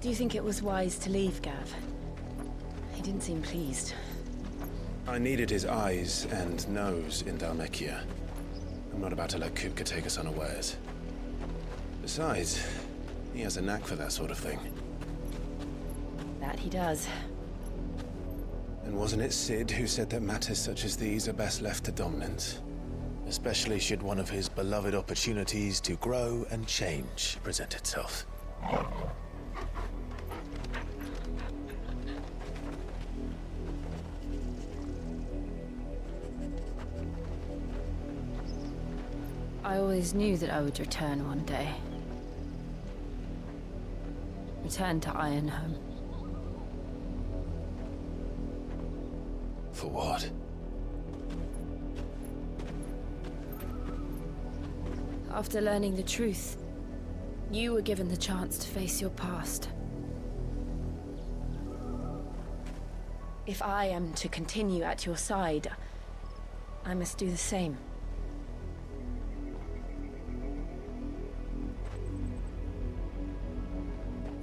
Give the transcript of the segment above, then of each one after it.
Do you think it was wise to leave, Gav? He didn't seem pleased. I needed his eyes and nose in Dhalmekia. I'm not about to let Kupka take us unawares. Besides, he has a knack for that sort of thing. That he does. And wasn't it Sid who said that matters such as these are best left to dominance? Especially should one of his beloved opportunities to grow and change present itself. I always knew that I would return one day. Return to Ironhome. For what? After learning the truth, you were given the chance to face your past. If I am to continue at your side, I must do the same.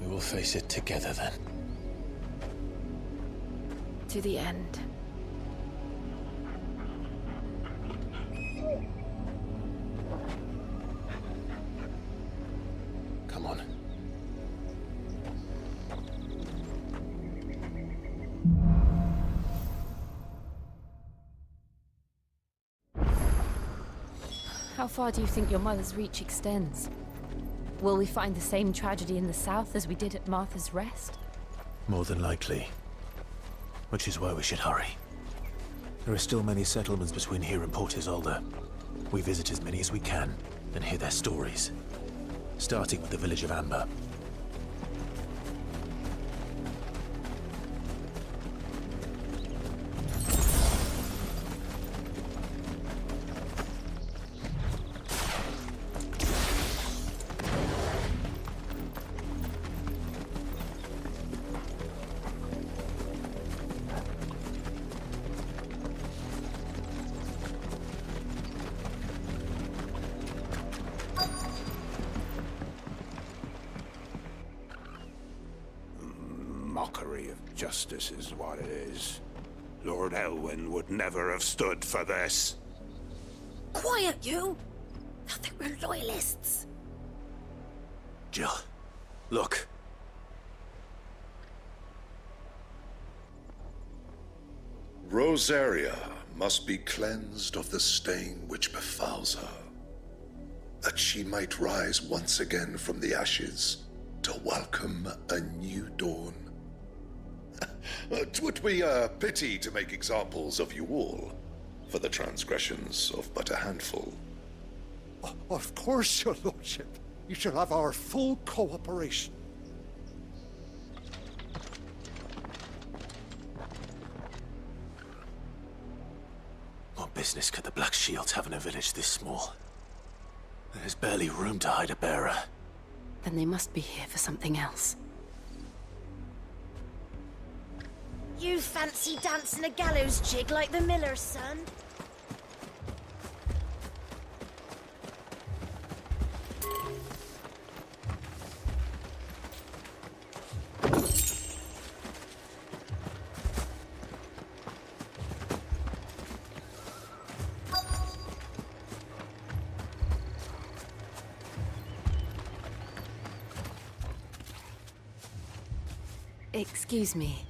We will face it together then. To the end. Come on. How far do you think your mother's reach extends? Will we find the same tragedy in the south as we did at Martha's Rest? More than likely. Which is why we should hurry. There are still many settlements between here and Port Isolde. We visit as many as we can, and hear their stories. Starting with the village of Amber. Mockery of justice is what it is. Lord Elwyn would never have stood for this. Quiet, you! Thought they were loyalists. Jill, look. Rosaria must be cleansed of the stain which befouls her, that she might rise once again from the ashes to welcome a new dawn. 'Twould be a pity to make examples of you all for the transgressions of but a handful. Of course, your lordship. You shall have our full cooperation. What business could the Black Shields have in a village this small? There's barely room to hide a bearer. Then they must be here for something else. You fancy dancing a gallows jig like the miller's son? Excuse me,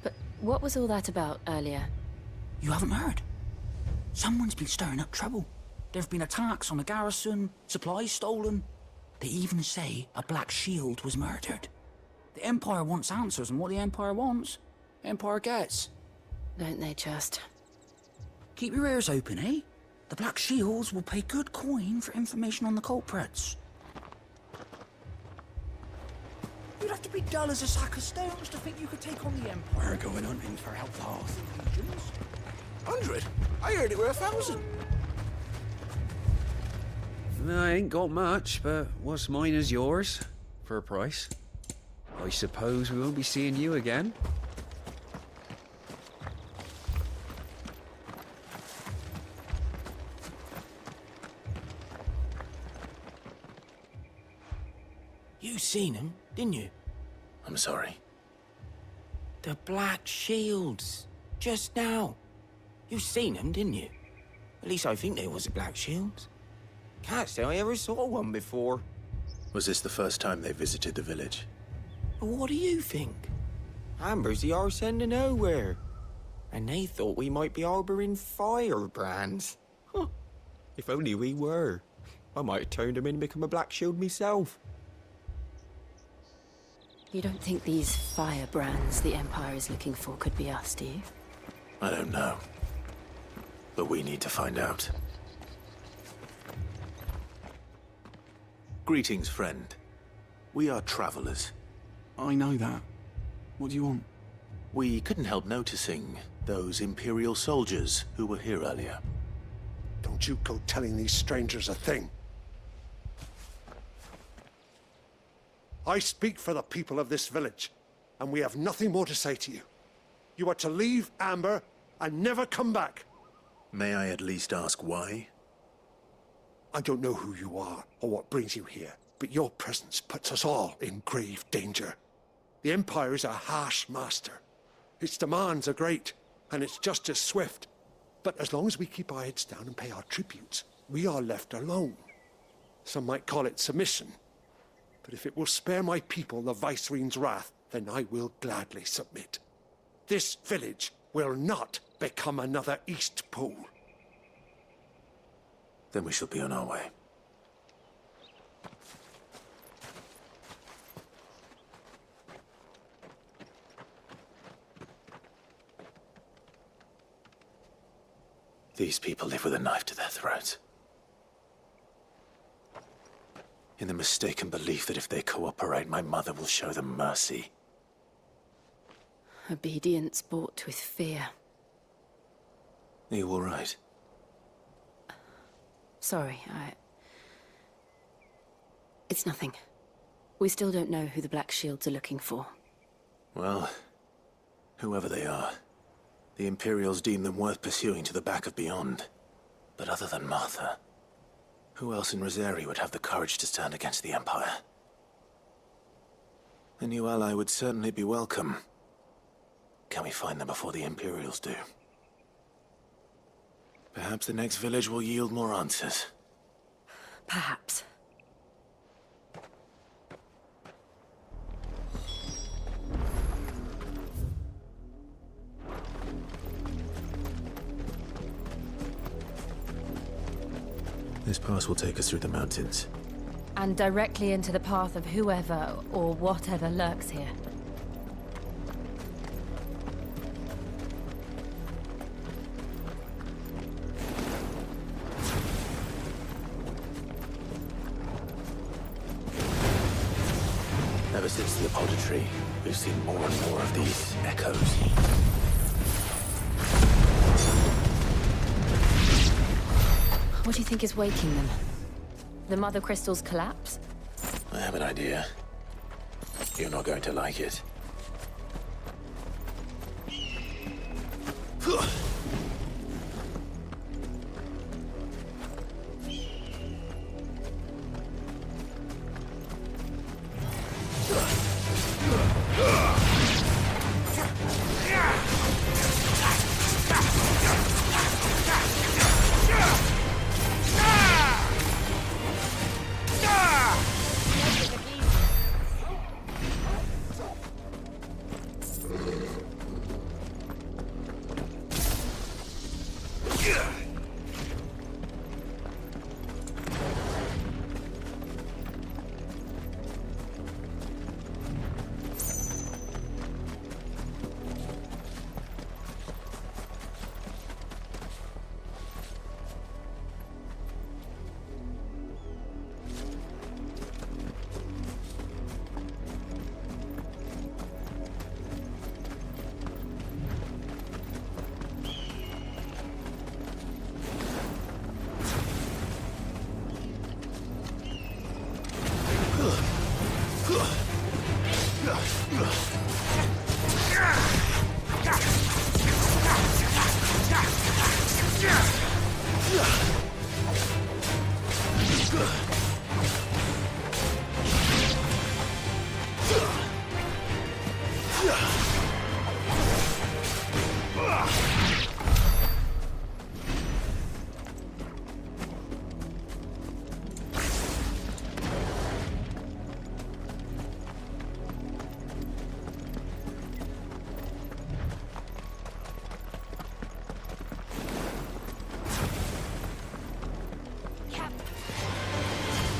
but what was all that about earlier? You haven't heard? Someone's been stirring up trouble. There have been attacks on the garrison, supplies stolen. They even say a Black Shield was murdered. The Empire wants answers, and what the Empire wants, Empire gets. Don't they just? Keep your ears open, eh? The Black Shields will pay good coin for information on the culprits. You'd have to be dull as a sack of stones to think you could take on the Empire going hunting for outlaws and legions. 100? I heard it were 1,000. I ain't got much, but what's mine is yours, for a price. I suppose we won't be seeing you again. You seen him, didn't you? I'm sorry. The Black Shields. Just now. You seen them, didn't you? At least I think they was the Black Shields. Can't say I ever saw one before. Was this the first time they visited the village? But what do you think? Amber's the arse end of nowhere. And they thought we might be harbouring firebrands. Huh. If only we were. I might have turned them in and become a Black Shield myself. You don't think these firebrands the Empire is looking for could be us, do you? I don't know. But we need to find out. Greetings, friend. We are travelers. I know that. What do you want? We couldn't help noticing those Imperial soldiers who were here earlier. Don't you go telling these strangers a thing. I speak for the people of this village, and we have nothing more to say to you. You are to leave Amber and never come back. May I at least ask why? I don't know who you are or what brings you here, but your presence puts us all in grave danger. The Empire is a harsh master. Its demands are great, and its justice swift. But as long as we keep our heads down and pay our tributes, we are left alone. Some might call it submission. But if it will spare my people the Viceroy's wrath, then I will gladly submit. This village will not become another East Pool. Then we shall be on our way. These people live with a knife to their throats. In the mistaken belief that if they cooperate, my mother will show them mercy. Obedience bought with fear. Are you all right? Sorry, It's nothing. We still don't know who the Black Shields are looking for. Well, whoever they are, the Imperials deem them worth pursuing to the back of beyond. But other than Martha, who else in Rosari would have the courage to stand against the Empire? A new ally would certainly be welcome. Can we find them before the Imperials do? Perhaps the next village will yield more answers. Perhaps. This pass will take us through the mountains. and directly into the path of whoever or whatever lurks here. Ever since the apodatory, we've seen more and more of these echoes. What do you think is waking them? The Mother Crystal's collapse? I have an idea. You're not going to like it.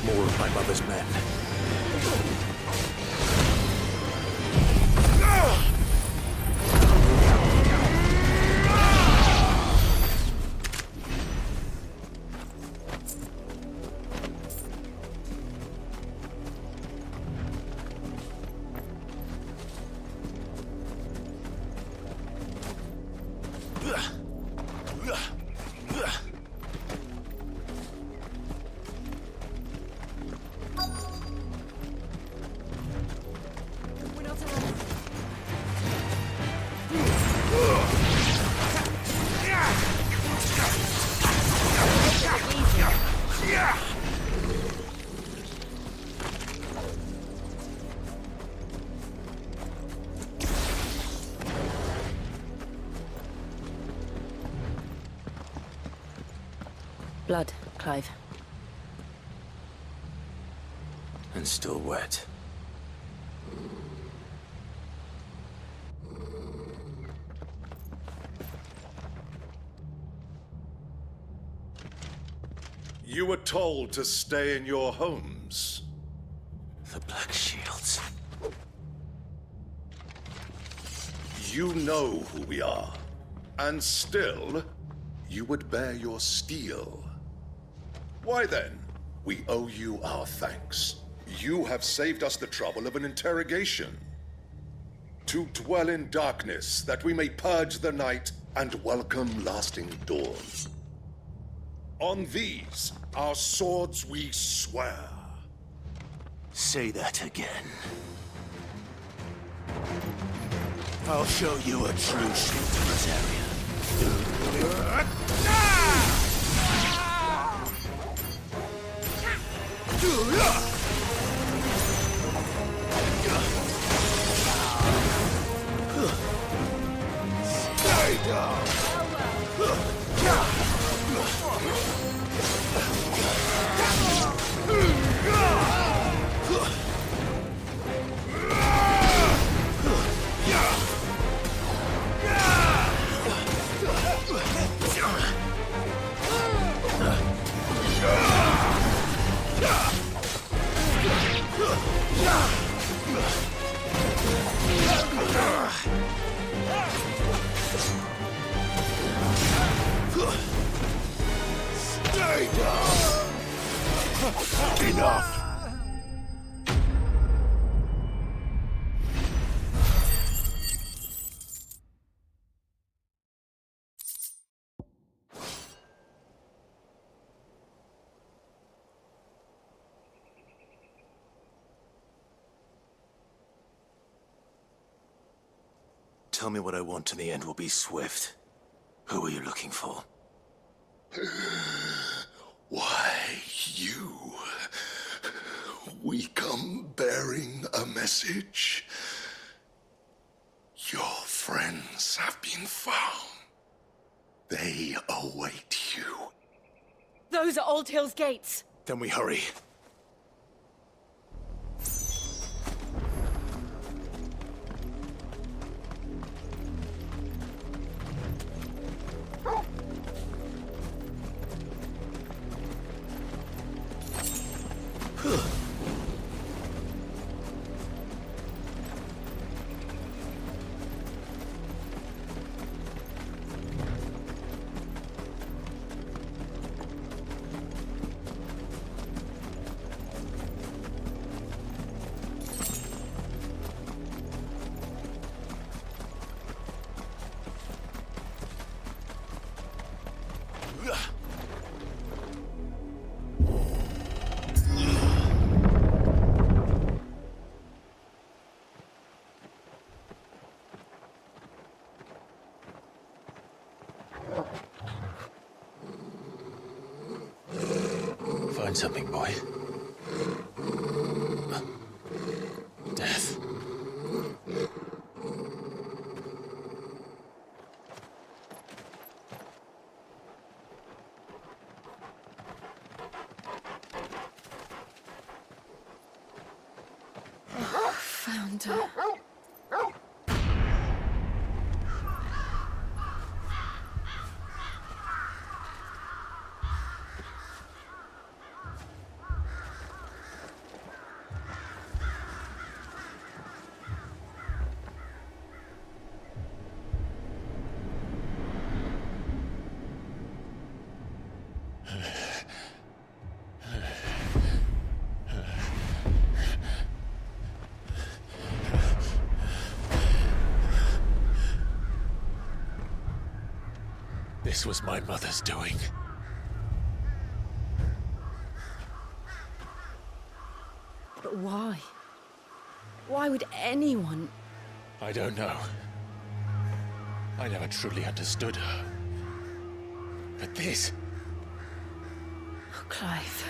More of my mother's men. Blood, Clive. And still wet. You were told to stay in your homes. The Black Shields. You know who we are. And still, you would bear your steel. Why then? We owe you our thanks. You have saved us the trouble of an interrogation. To dwell in darkness, that we may purge the night and welcome lasting dawn. On these, our swords we swear. Say that again. I'll show you a true shield in this area. Stay down! Enough! Tell me what I want and the end will be swift. Who are you looking for? Why, you. We come bearing a message. Your friends have been found. They await you. Those are Old Hill's gates. Then we hurry. Find something, boy. Death. Found her. This was my mother's doing. But why? Why would anyone... I don't know. I never truly understood her. But this... Oh, Clive.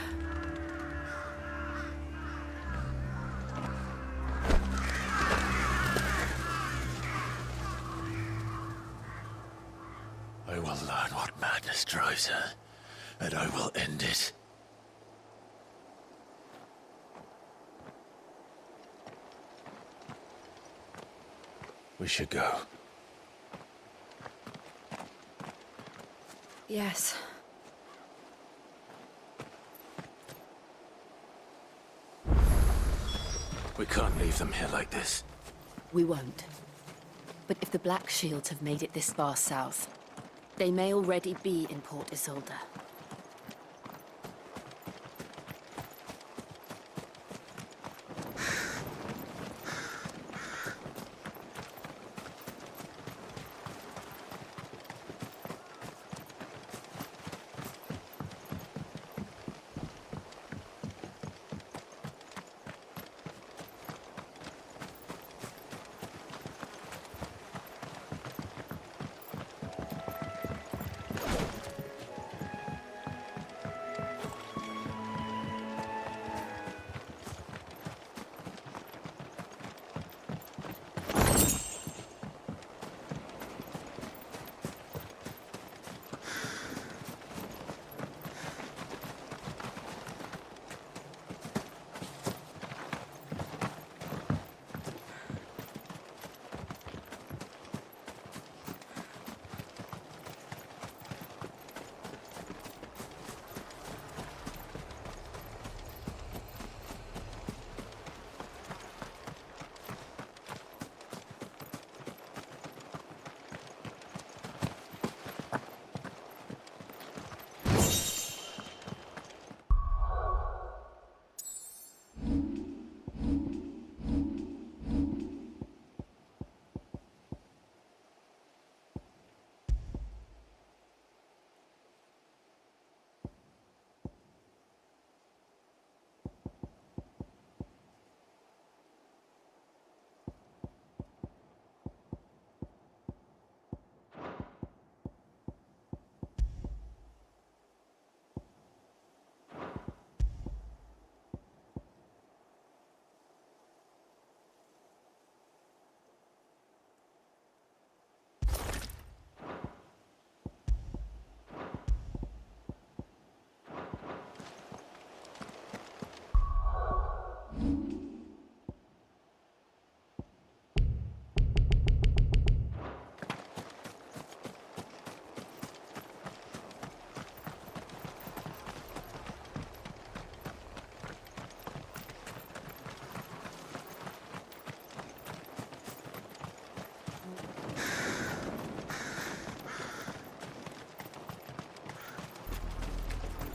I will learn what madness drives her, and I will end it. We should go. Yes. We can't leave them here like this. We won't. But if the Black Shields have made it this far south, they may already be in Port Isolde.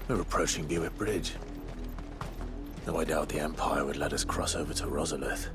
We're approaching Buick Bridge. Though I doubt the Empire would let us cross over to Rosalith.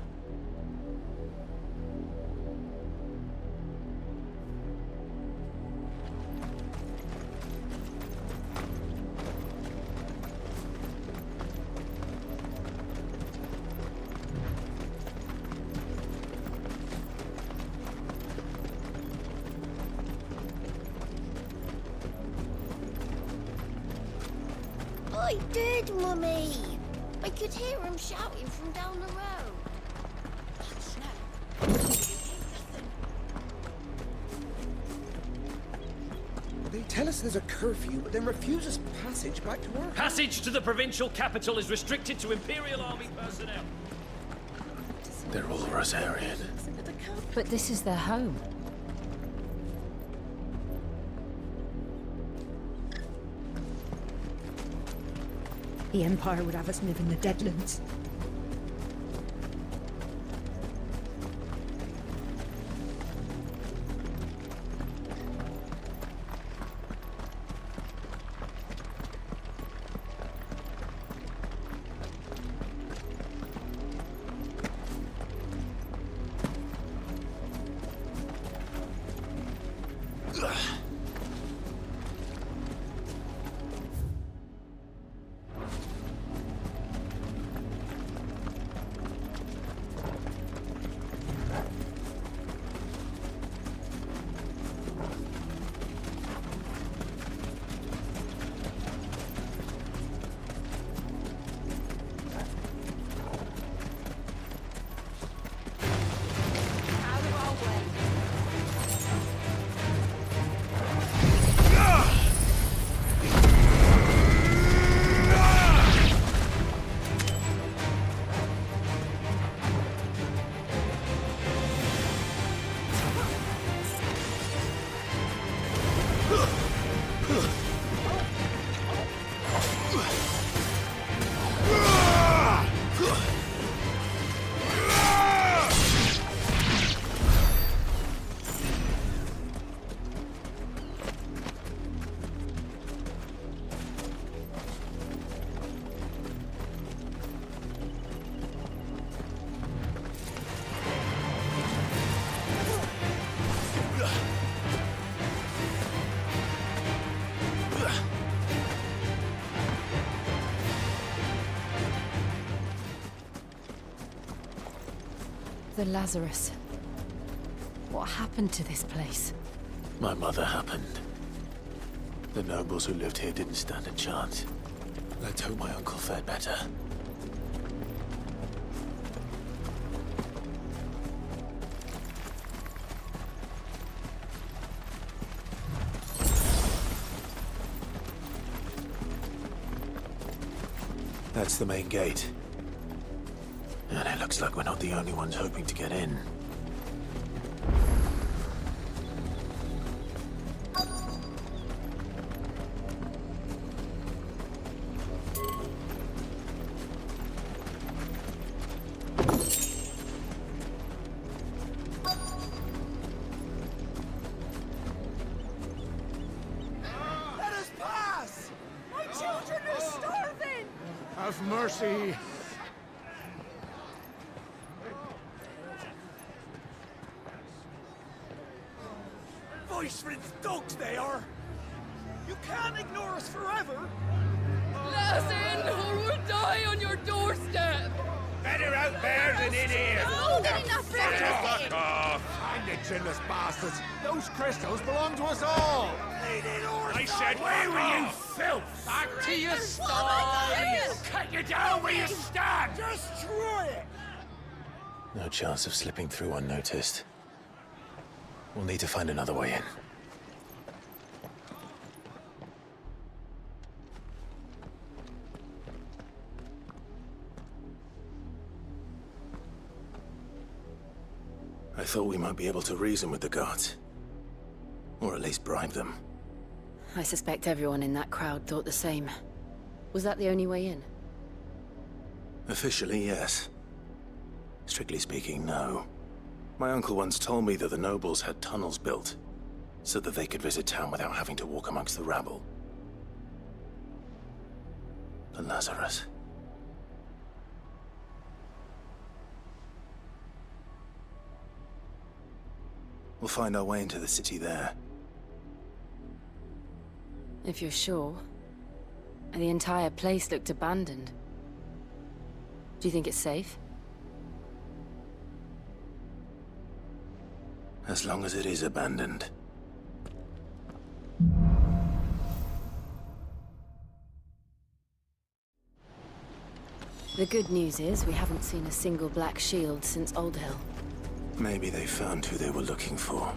I did, Mummy. I could hear him shouting from down the road. They tell us there's a curfew, but then refuse us passage back to work. Passage to the provincial capital is restricted to Imperial Army personnel. They're all Rosarian. But this is their home. The Empire would have us live in the Deadlands. The Lazarus. What happened to this place? My mother happened. The nobles who lived here didn't stand a chance. Let's hope my uncle fared better. That's the main gate. And it looks like we're not the only ones hoping to get in. Let us pass! My children are starving! Have mercy. Voice for its dogs they are! You can't ignore us forever! Let us in, or we'll die on your doorstep! Better out there than in here. Oh, good enough, Fuck off. Find the chinless bastards. Those crystals belong to us all. I said, where were you, filth? Back to your stall! Cut you down where you stand. Destroy it! No chance of slipping through unnoticed. We'll need to find another way in. I thought we might be able to reason with the guards. Or at least bribe them. I suspect everyone in that crowd thought the same. Was that the only way in? Officially, yes. Strictly speaking, no. My uncle once told me that the nobles had tunnels built, so that they could visit town without having to walk amongst the rabble. for Lazarus. We'll find our way into the city there. If you're sure. The entire place looked abandoned. Do you think it's safe? As long as it is abandoned. The good news is we haven't seen a single black shield since Old Hill. Maybe they found who they were looking for.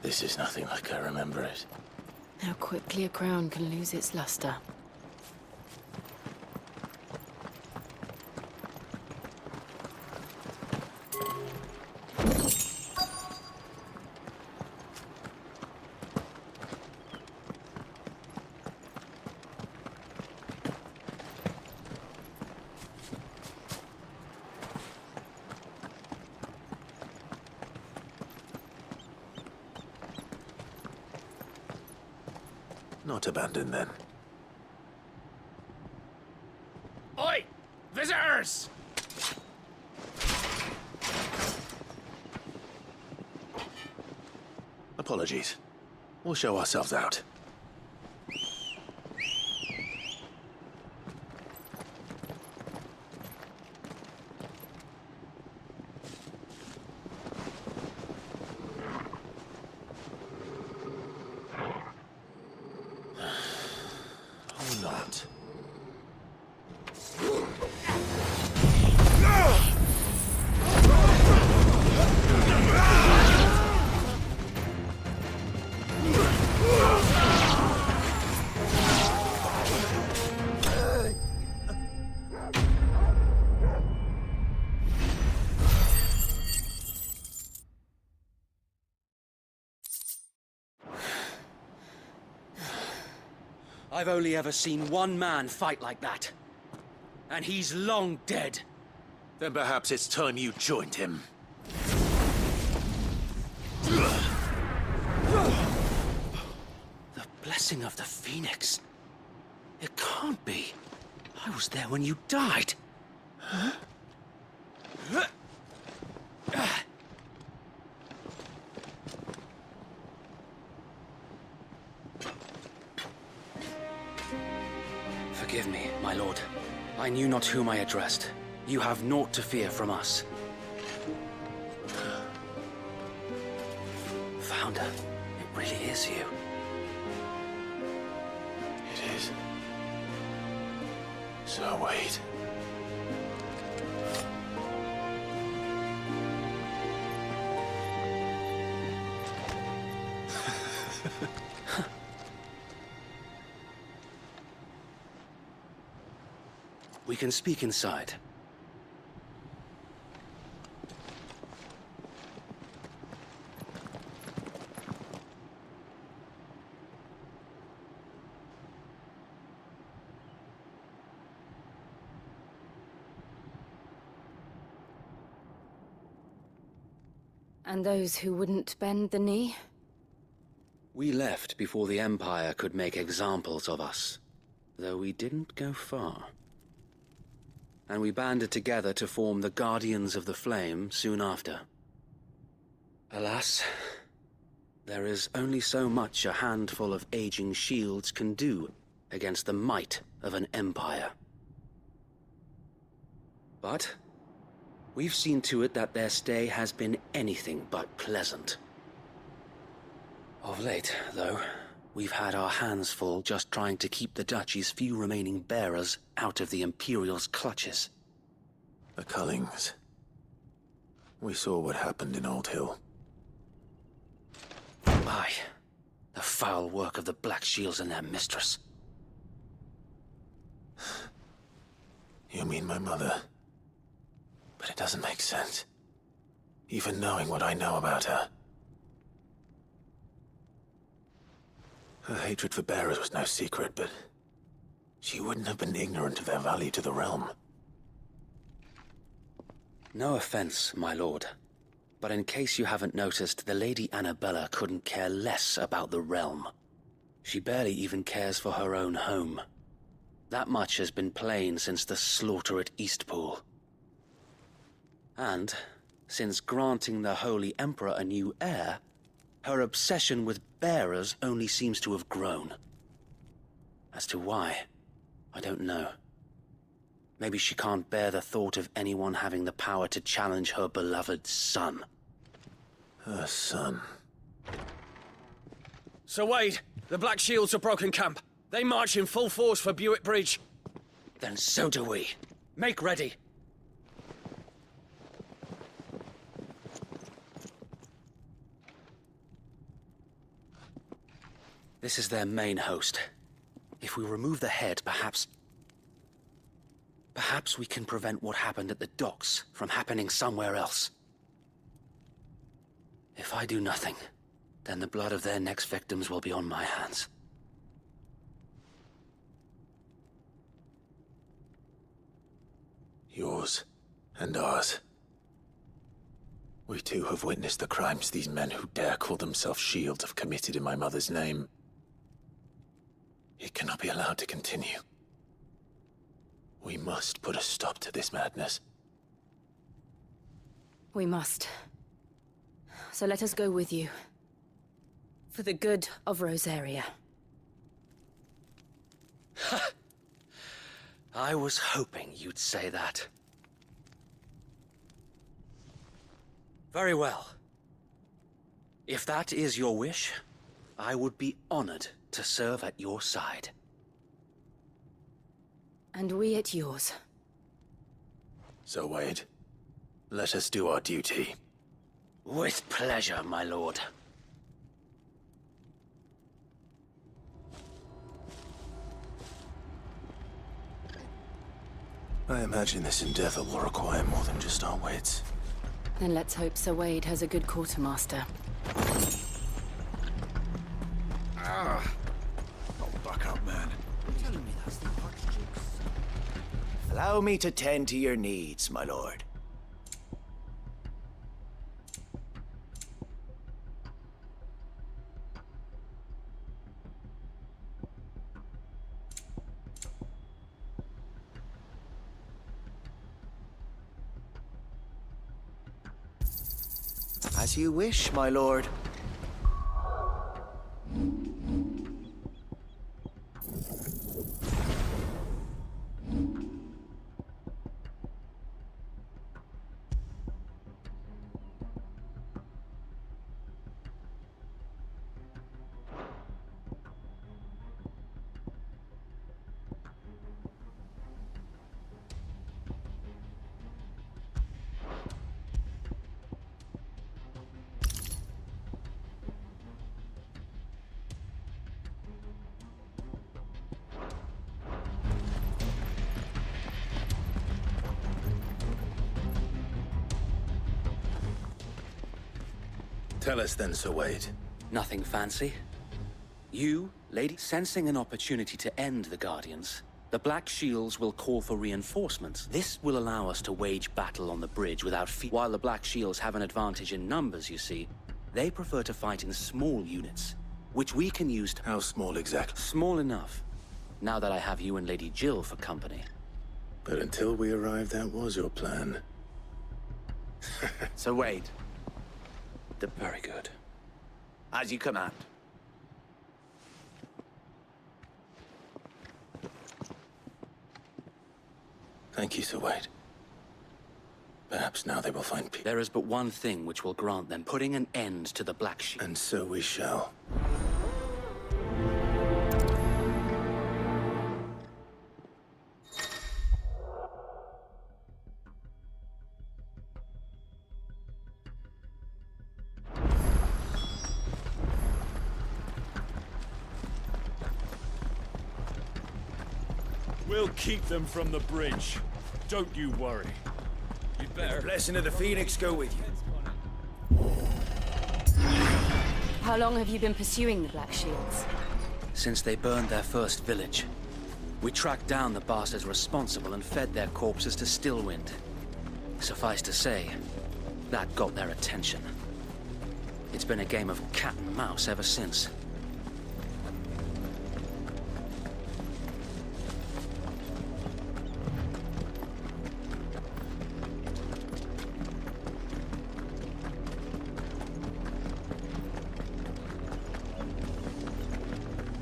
This is nothing like I remember it. How quickly a crown can lose its luster. Not abandoned, then. Oi! Visitors! Apologies. We'll show ourselves out. Or not. I've only ever seen one man fight like that. And he's long dead. Then perhaps it's time you joined him. The blessing of the Phoenix. It can't be. I was there when you died. Huh? Forgive me, my lord. I knew not whom I addressed. You have naught to fear from us. Founder, it really is you. It is. So wait. We can speak inside. And those who wouldn't bend the knee? We left before the Empire could make examples of us, though we didn't go far. And we banded together to form the Guardians of the Flame soon after. Alas, there is only so much a handful of aging shields can do against the might of an empire. But we've seen to it that their stay has been anything but pleasant. Of late, though, we've had our hands full just trying to keep the Duchy's few remaining bearers out of the Imperial's clutches. The Cullings. We saw what happened in Old Hill. Aye. The foul work of the Black Shields and their mistress. You mean my mother? But it doesn't make sense. Even knowing what I know about her. Her hatred for bearers was no secret, but she wouldn't have been ignorant of their value to the realm. No offense, my lord. But in case you haven't noticed, the Lady Annabella couldn't care less about the realm. She barely even cares for her own home. That much has been plain since the slaughter at Eastpool. And, since granting the Holy Emperor a new heir, her obsession with bearers only seems to have grown. As to why, I don't know. Maybe she can't bear the thought of anyone having the power to challenge her beloved son. Her son. Sir Wade, the Black Shields have broken camp. They march in full force for Buick Bridge. Then so do we. Make ready. This is their main host. If we remove the head, perhaps we can prevent what happened at the docks from happening somewhere else. If I do nothing, then the blood of their next victims will be on my hands. Yours and ours. We too have witnessed the crimes these men who dare call themselves shields have committed in my mother's name. It cannot be allowed to continue. We must put a stop to this madness. We must. So let us go with you. For the good of Rosaria. I was hoping you'd say that. Very well. If that is your wish, I would be honored to serve at your side. And we at yours. So, Wade, let us do our duty. With pleasure, my lord. I imagine this endeavor will require more than just our wits. Then let's hope Sir Wade has a good quartermaster. Oh, back up, man. Telling me that's the Archduke's son. Allow me to tend to your needs, my lord. As you wish, my lord. Tell us then, Sir Wade. Nothing fancy. You, lady, sensing an opportunity to end the Guardians, the Black Shields will call for reinforcements. This will allow us to wage battle on the bridge without fear. While the Black Shields have an advantage in numbers, you see, they prefer to fight in small units, which we can use to... How small exactly? Small enough, now that I have you and Lady Jill for company. But until we arrived, that was your plan. So Wade, Very good. as you command. Thank you, Sir Wade. Perhaps now they will find peace. There is but one thing which will grant them putting an end to the Black Shield. And so we shall. We'll keep them from the bridge. Don't you worry. You'd better... Blessing of the Phoenix go with you. How long have you been pursuing the Black Shields? Since they burned their first village, we tracked down the bastards responsible and fed their corpses to Stillwind. Suffice to say, that got their attention. It's been a game of cat and mouse ever since.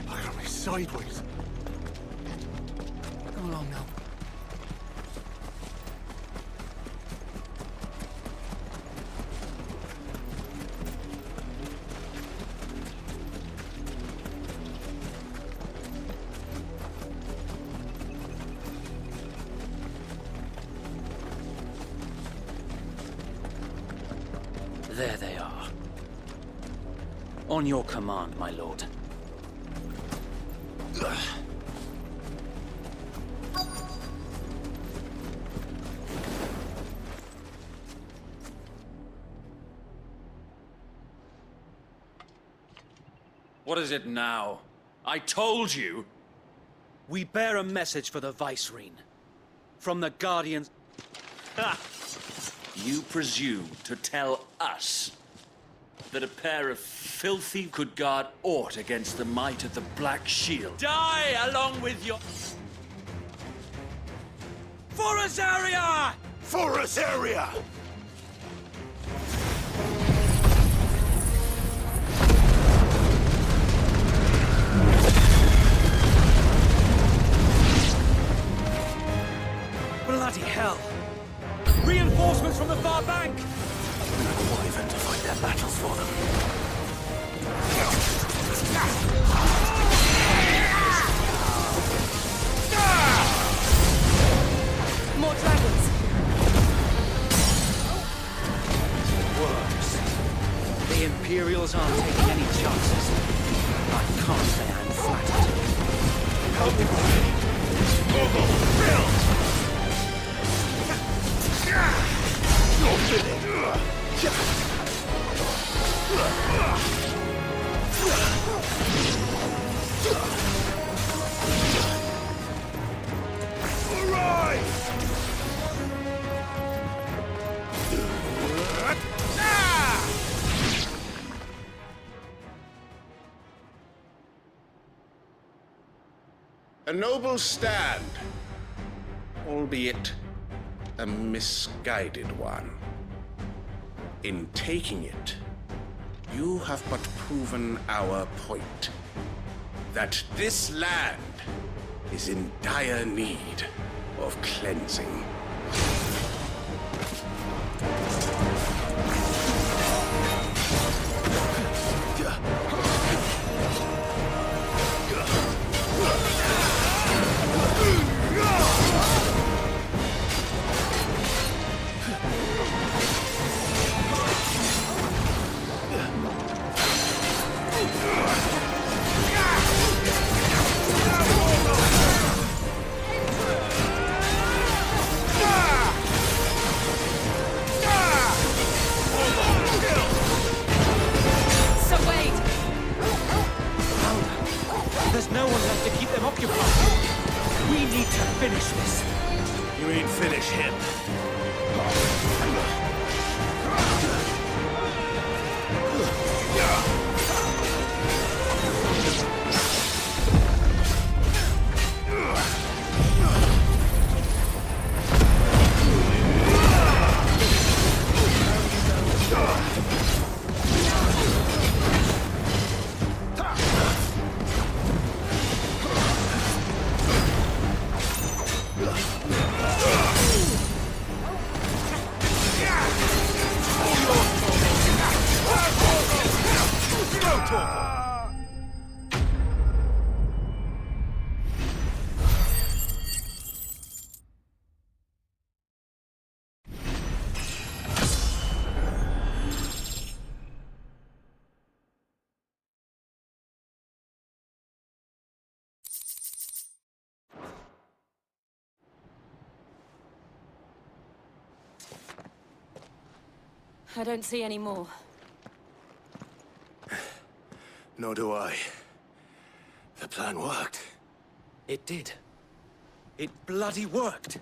Look at me sideways. Go along now. There they are. On your command, my lord. What is it now? I told you! We bear a message for the Vicereine. From the Guardians... Ha! You presume to tell us that a pair of filthy could guard aught against the might of the Black Shield? Die along with your... For Azaria! For Azaria! Bloody hell! Reinforcements from the far bank! We'll even to fight their battles for them. More dragons! Worms. The Imperials aren't taking any chances. I can't say I'm flattered. Help me, Bill! You're finished. Arise! A noble stand, albeit a misguided one. In taking it, you have but proven our point. That this land is in dire need of cleansing. There's no one left to keep them occupied. We need to finish this. You ain't finish him. I don't see any more. Nor do I. The plan worked. It did. It bloody worked.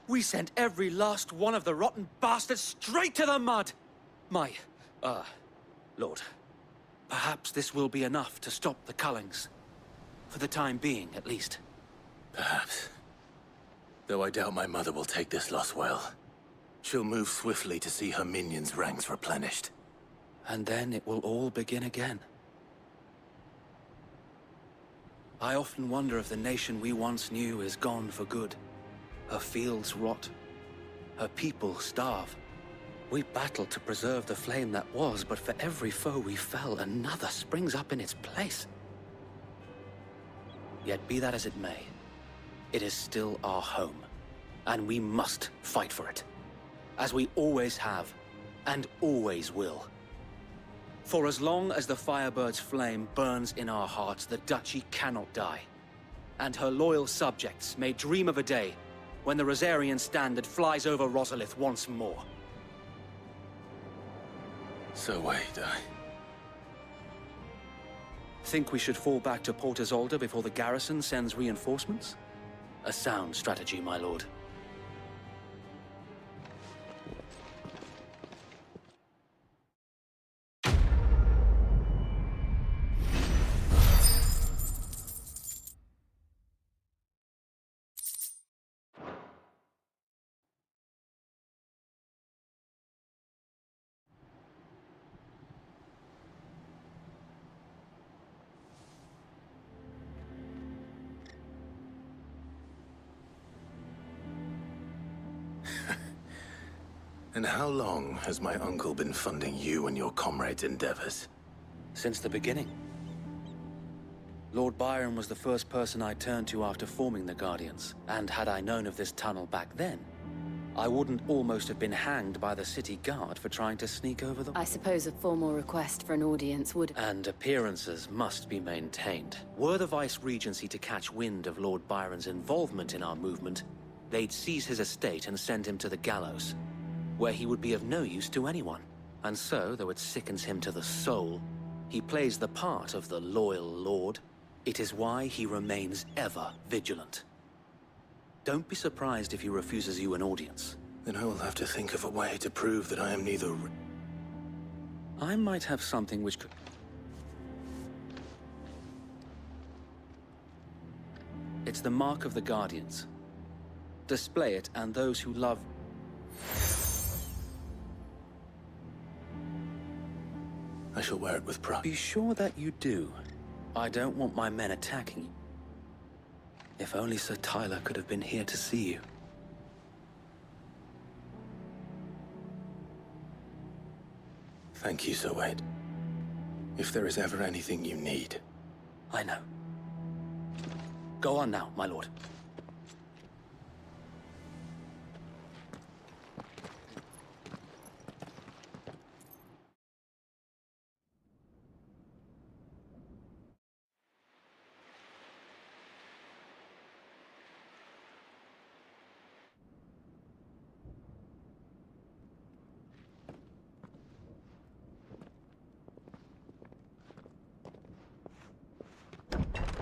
We sent every last one of the rotten bastards straight to the mud! Lord, perhaps this will be enough to stop the Cullings. For the time being, at least. Perhaps. Though I doubt my mother will take this loss well. She'll move swiftly to see her minions' ranks replenished. And then it will all begin again. I often wonder if the nation we once knew is gone for good. Her fields rot. Her people starve. We battled to preserve the flame that was, but for every foe we fell, another springs up in its place. Yet be that as it may, it is still our home, and we must fight for it, as we always have, and always will. For as long as the Firebird's flame burns in our hearts, the Duchy cannot die, and her loyal subjects may dream of a day when the Rosarian standard flies over Rosalith once more. So wait, Think we should fall back to Port Isolde before the garrison sends reinforcements? A sound strategy, my lord. And how long has my uncle been funding you and your comrades' endeavors? Since the beginning. Lord Byron was the first person I turned to after forming the Guardians, and had I known of this tunnel back then, I wouldn't almost have been hanged by the city guard for trying to sneak over them. I suppose a formal request for an audience would... And appearances must be maintained. Were the Vice-Regency to catch wind of Lord Byron's involvement in our movement, they'd seize his estate and send him to the gallows, where he would be of no use to anyone. And so, though it sickens him to the soul, he plays the part of the loyal lord. It is why he remains ever vigilant. Don't be surprised if he refuses you an audience. Then I will have to think of a way to prove that I am neither... I might have something which could... It's the mark of the Guardians. Display it, and those who love... I shall wear it with pride. Be sure that you do. I don't want my men attacking you. If only Sir Tyler could have been here to see you. Thank you, Sir Wade. If there is ever anything you need... I know. Go on now, my lord.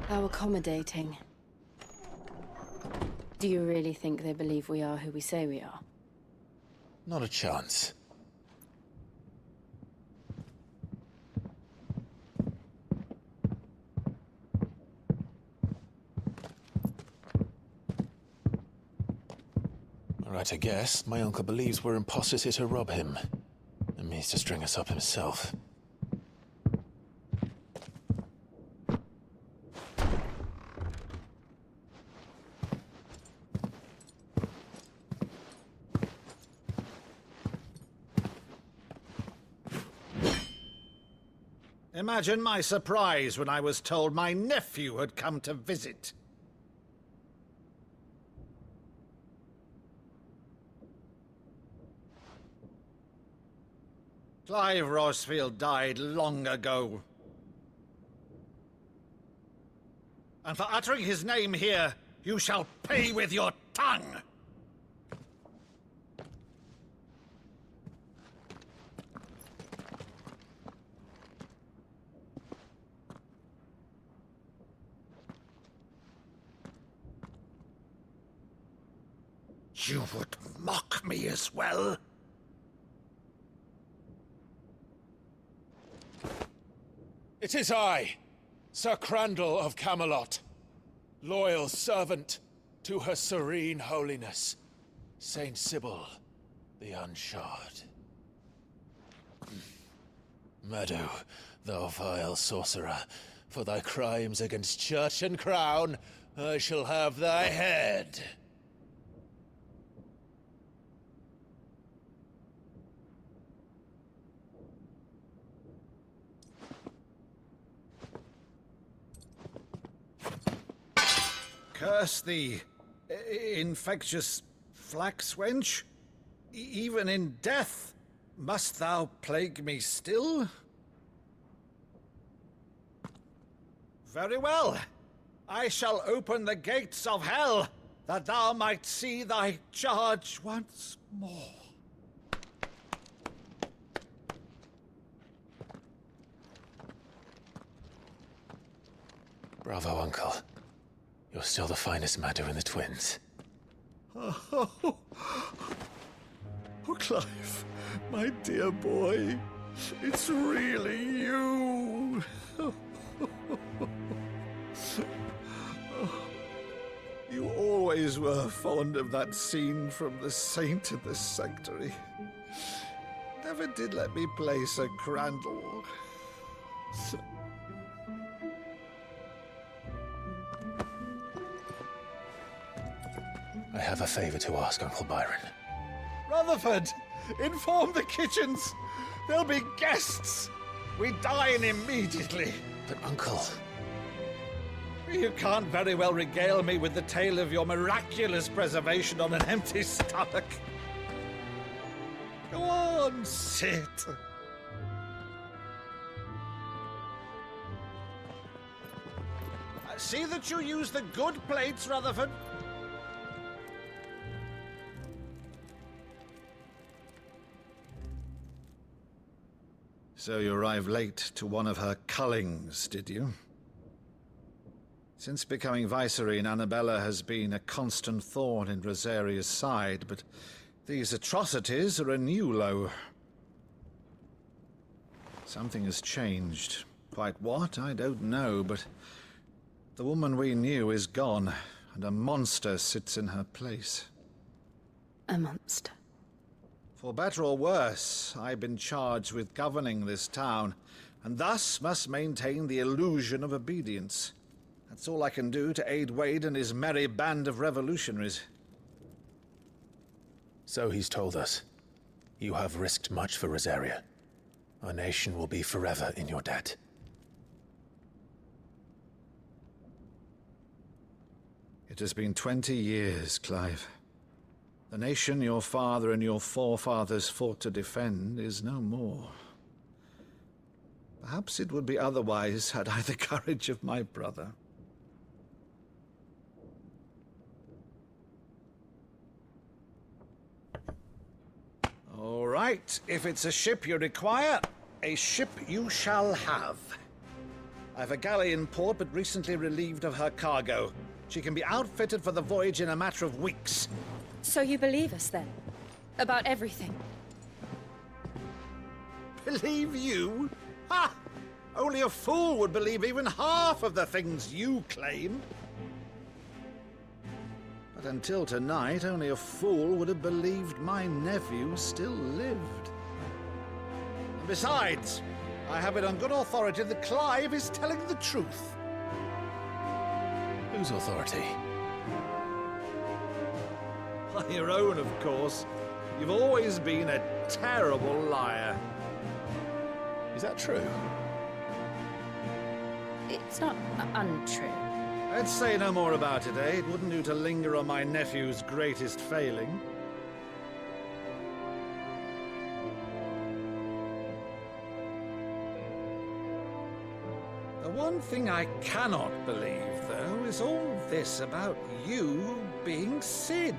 How accommodating. Do you really think they believe we are who we say we are? Not a chance. All right, I guess. My uncle believes we're imposters here to rob him, and means to string us up himself. Imagine my surprise when I was told my nephew had come to visit. Clive Rosfield died long ago. And for uttering his name here, you shall pay with your tongue! You would mock me as well? It is I, Sir Crandall of Camelot, loyal servant to Her Serene Holiness, Saint Sybil the Unshod. Meadow, thou vile sorcerer, for thy crimes against church and crown, I shall have thy head. Curse thee, infectious flax wench. Even in death, must thou plague me still? Very well. I shall open the gates of hell, that thou might see thy charge once more. Bravo, Uncle. You're still the finest Maddu in the twins. Oh, Clive, my dear boy, it's really you. You always were fond of that scene from The Saint in the Sanctuary. Never did let me play Sir Crandall. I have a favor to ask, Uncle Byron. Rutherford, inform the kitchens. There'll be guests. We dine immediately. But, Uncle... You can't very well regale me with the tale of your miraculous preservation on an empty stomach. Go on, sit. See that you use the good plates, Rutherford. So you arrived late to one of her cullings, did you? Since becoming Vicereine, Annabella has been a constant thorn in Rosaria's side, but these atrocities are a new low. Something has changed. Quite what, I don't know, but the woman we knew is gone, and a monster sits in her place. A monster? For better or worse, I've been charged with governing this town, and thus must maintain the illusion of obedience. That's all I can do to aid Wade and his merry band of revolutionaries. So he's told us. You have risked much for Rosaria. Our nation will be forever in your debt. It has been 20 years, Clive. The nation your father and your forefathers fought to defend is no more. Perhaps it would be otherwise had I the courage of my brother. All right, if it's a ship you require, a ship you shall have. I've a galley in port, but recently relieved of her cargo. She can be outfitted for the voyage in a matter of weeks. So you believe us, then? About everything? Believe you? Ha! Only a fool would believe even half of the things you claim. But until tonight, only a fool would have believed my nephew still lived. And besides, I have it on good authority that Clive is telling the truth. Whose authority? Your own, of course. You've always been a terrible liar. Is that true? It's not untrue. Let's say no more about it, eh? It wouldn't do to linger on my nephew's greatest failing. The one thing I cannot believe, though, is all this about you being Sid.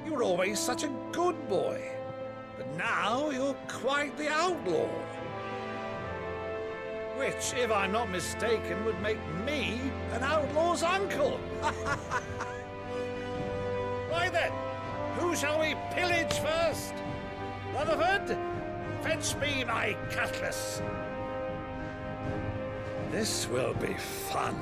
You were always such a good boy, but now you're quite the outlaw. Which, if I'm not mistaken, would make me an outlaw's uncle. Why then, who Who shall we pillage first? Rutherford, fetch me my cutlass. This will be fun.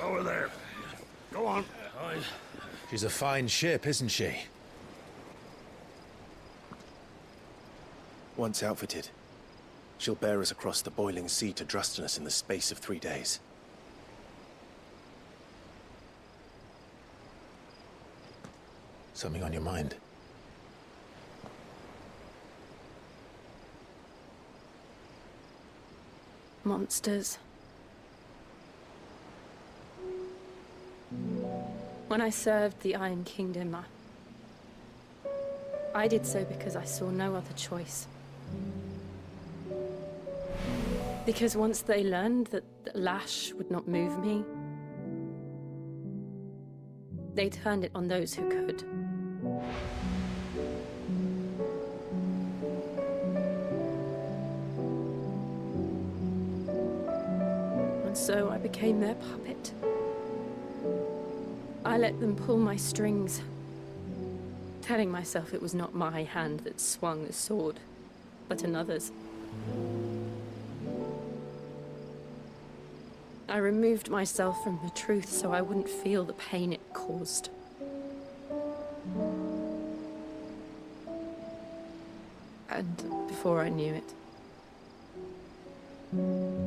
Over there. Go on. She's a fine ship, isn't she? Once outfitted, she'll bear us across the boiling sea to Drustinus in the space of 3 days. Something on your mind? Monsters. When I served the Iron Kingdom, I did so because I saw no other choice. Because once they learned that the lash would not move me, they turned it on those who could. And so I became their puppet. I let them pull my strings, telling myself it was not my hand that swung the sword, but another's. I removed myself from the truth so I wouldn't feel the pain it caused. And before I knew it,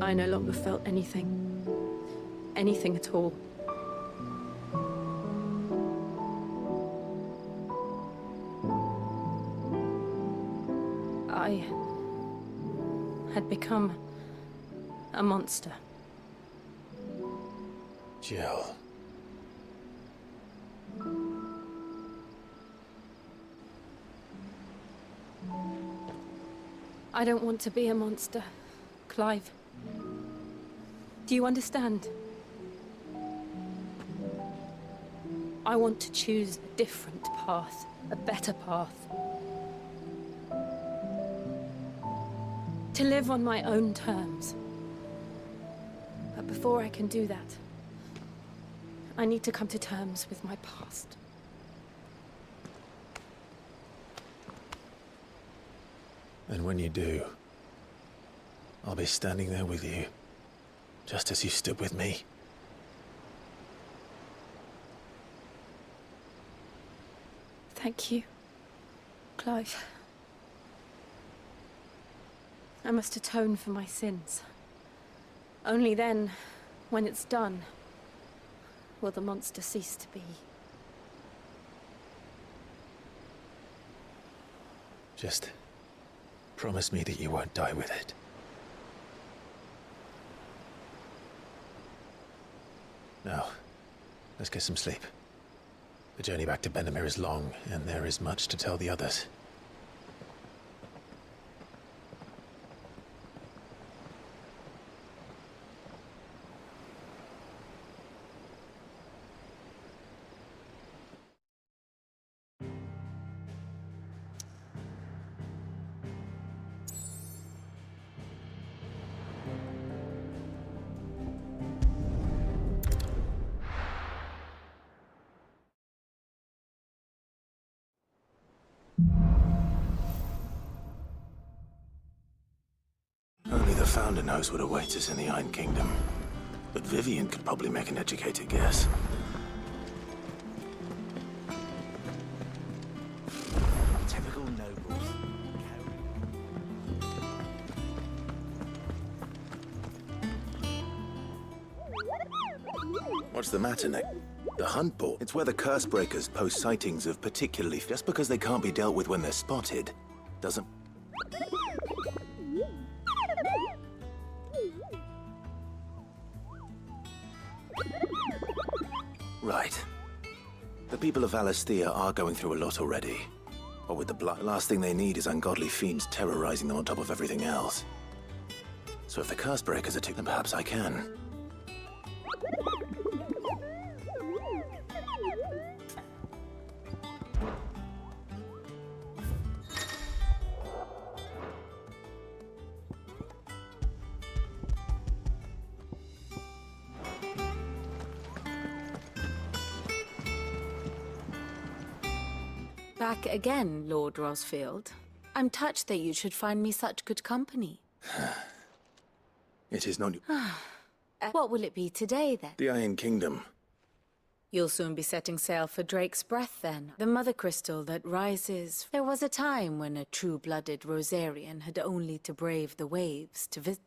I no longer felt anything. Anything at all. I had become a monster. Jill. I don't want to be a monster, Clive. Do you understand? I want to choose a different path, a better path. To live on my own terms. But before I can do that, I need to come to terms with my past. And when you do, I'll be standing there with you, just as you stood with me. Thank you, Clive. I must atone for my sins. Only then, when it's done, will the monster cease to be. Just promise me that you won't die with it. Now, let's get some sleep. The journey back to Benamir is long, and there is much to tell the others. Only the Founder knows what awaits us in the Iron Kingdom. But Vivian could probably make an educated guess. Typical nobles. What's the matter, Nick? The Hunt Board. It's where the Curse Breakers post sightings of particularly... Just because they can't be dealt with when they're spotted, doesn't... Right. The people of Alastia are going through a lot already. But with the blood, last thing they need is ungodly fiends terrorizing them on top of everything else. So if the Curse Breakers are then perhaps I can. Back again, Lord Rosfield. I'm touched that you should find me such good company. It is not What will it be today, then? the Iron Kingdom. You'll soon be setting sail for Drake's Breath, then. The mother crystal that rises. There was a time when a true-blooded Rosarian had only to brave the waves to visit.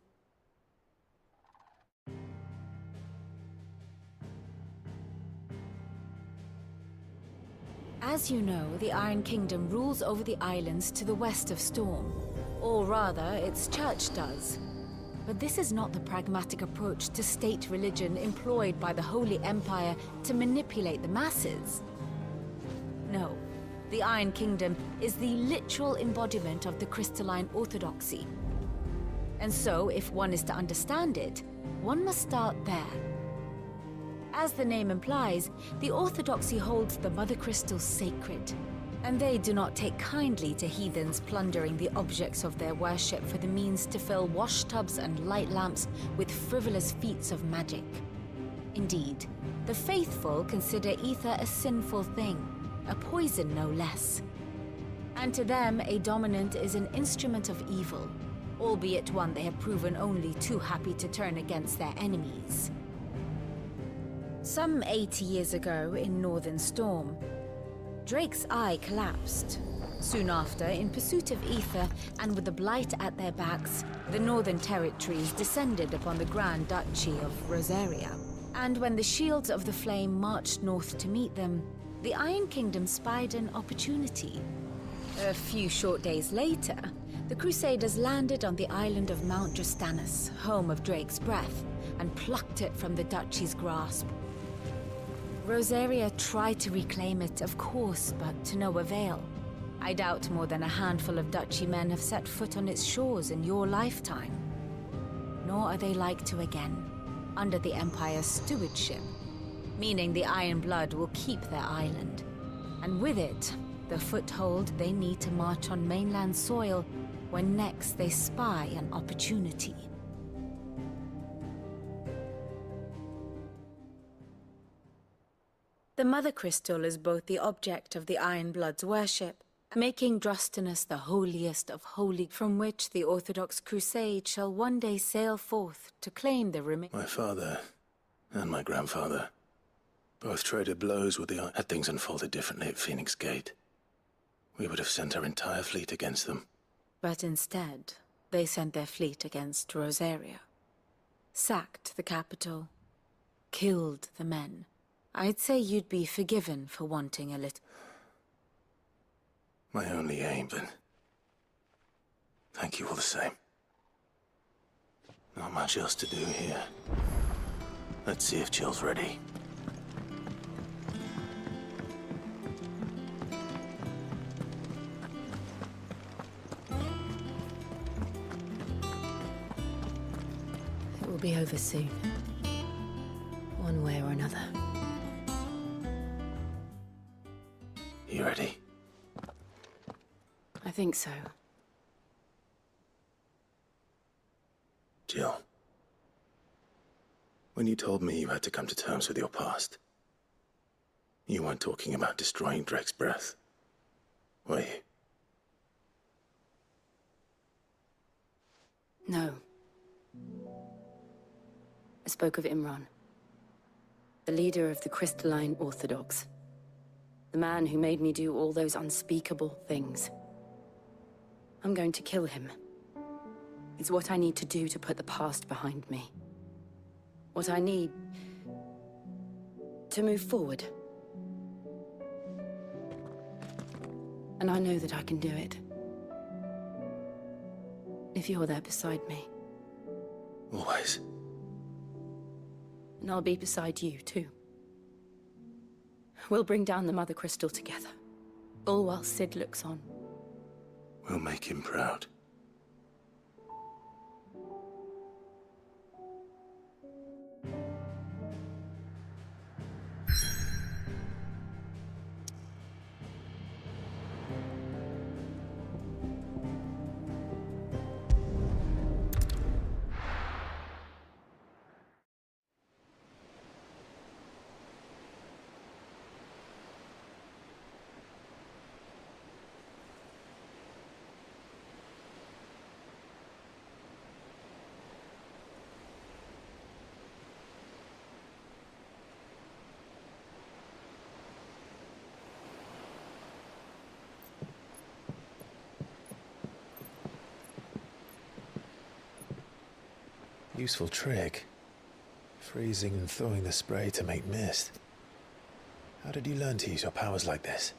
As you know, the Iron Kingdom rules over the islands to the west of Storm. Or rather, its church does. But this is not the pragmatic approach to state religion employed by the Holy Empire to manipulate the masses. No, the Iron Kingdom is the literal embodiment of the crystalline orthodoxy. And so, if one is to understand it, one must start there. As the name implies, the orthodoxy holds the Mother Crystal sacred, and they do not take kindly to heathens plundering the objects of their worship for the means to fill washtubs and light lamps with frivolous feats of magic. Indeed, the faithful consider ether a sinful thing, a poison no less. And to them, a dominant is an instrument of evil, albeit one they have proven only too happy to turn against their enemies. Some 80 years ago, in Northern Storm, Drake's eye collapsed. Soon after, in pursuit of ether, and with the Blight at their backs, the Northern Territories descended upon the Grand Duchy of Rosaria. And when the Shields of the Flame marched north to meet them, the Iron Kingdom spied an opportunity. A few short days later, the Crusaders landed on the island of Mount Drastanus, home of Drake's Breath, and plucked it from the Duchy's grasp. Rosaria tried to reclaim it, of course, but to no avail. I doubt more than a handful of Duchy men have set foot on its shores in your lifetime. Nor are they like to again, under the Empire's stewardship, meaning the Iron Blood will keep their island. And with it, the foothold they need to march on mainland soil when next they spy an opportunity. The Mother Crystal is both the object of the Iron Blood's worship, making Drastanus the holiest of holy, from which the Orthodox Crusade shall one day sail forth to claim the My father and my grandfather both traded blows with the... Had things unfolded differently at Phoenix Gate, we would have sent our entire fleet against them. But instead, they sent their fleet against Rosaria. Sacked the capital, killed the men. I'd say you'd be forgiven for wanting a little... My only aim, then. Thank you all the same. Not much else to do here. Let's see if Jill's ready. It will be over soon. One way or another. You ready? I think so. Jill. When you told me you had to come to terms with your past, you weren't talking about destroying Drake's Breath, were you? No. I spoke of Imran, the leader of the Crystalline Orthodox. The man who made me do all those unspeakable things. I'm going to kill him. It's what I need to do to put the past behind me. What I need to move forward. And I know that I can do it. If you're there beside me. Always. And I'll be beside you, too. We'll bring down the Mother Crystal together. All while Sid looks on. We'll make him proud. Useful trick. Freezing and thawing the spray to make mist. How did you learn to use your powers like this?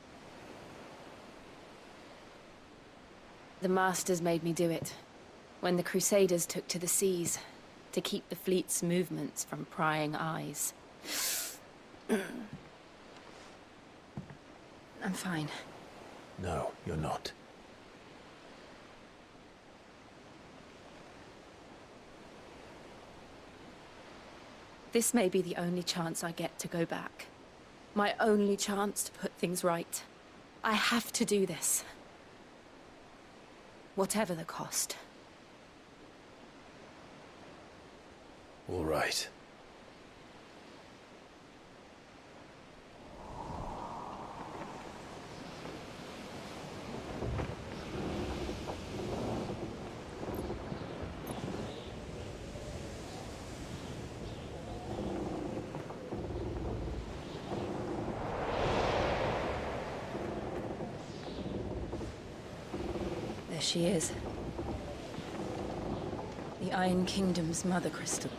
The Masters made me do it. When the Crusaders took to the seas, to keep the fleet's movements from prying eyes. I'm fine. No, you're not. This may be the only chance I get to go back. My only chance to put things right. I have to do this. Whatever the cost. All right. There she is. The Iron Kingdom's mother crystal.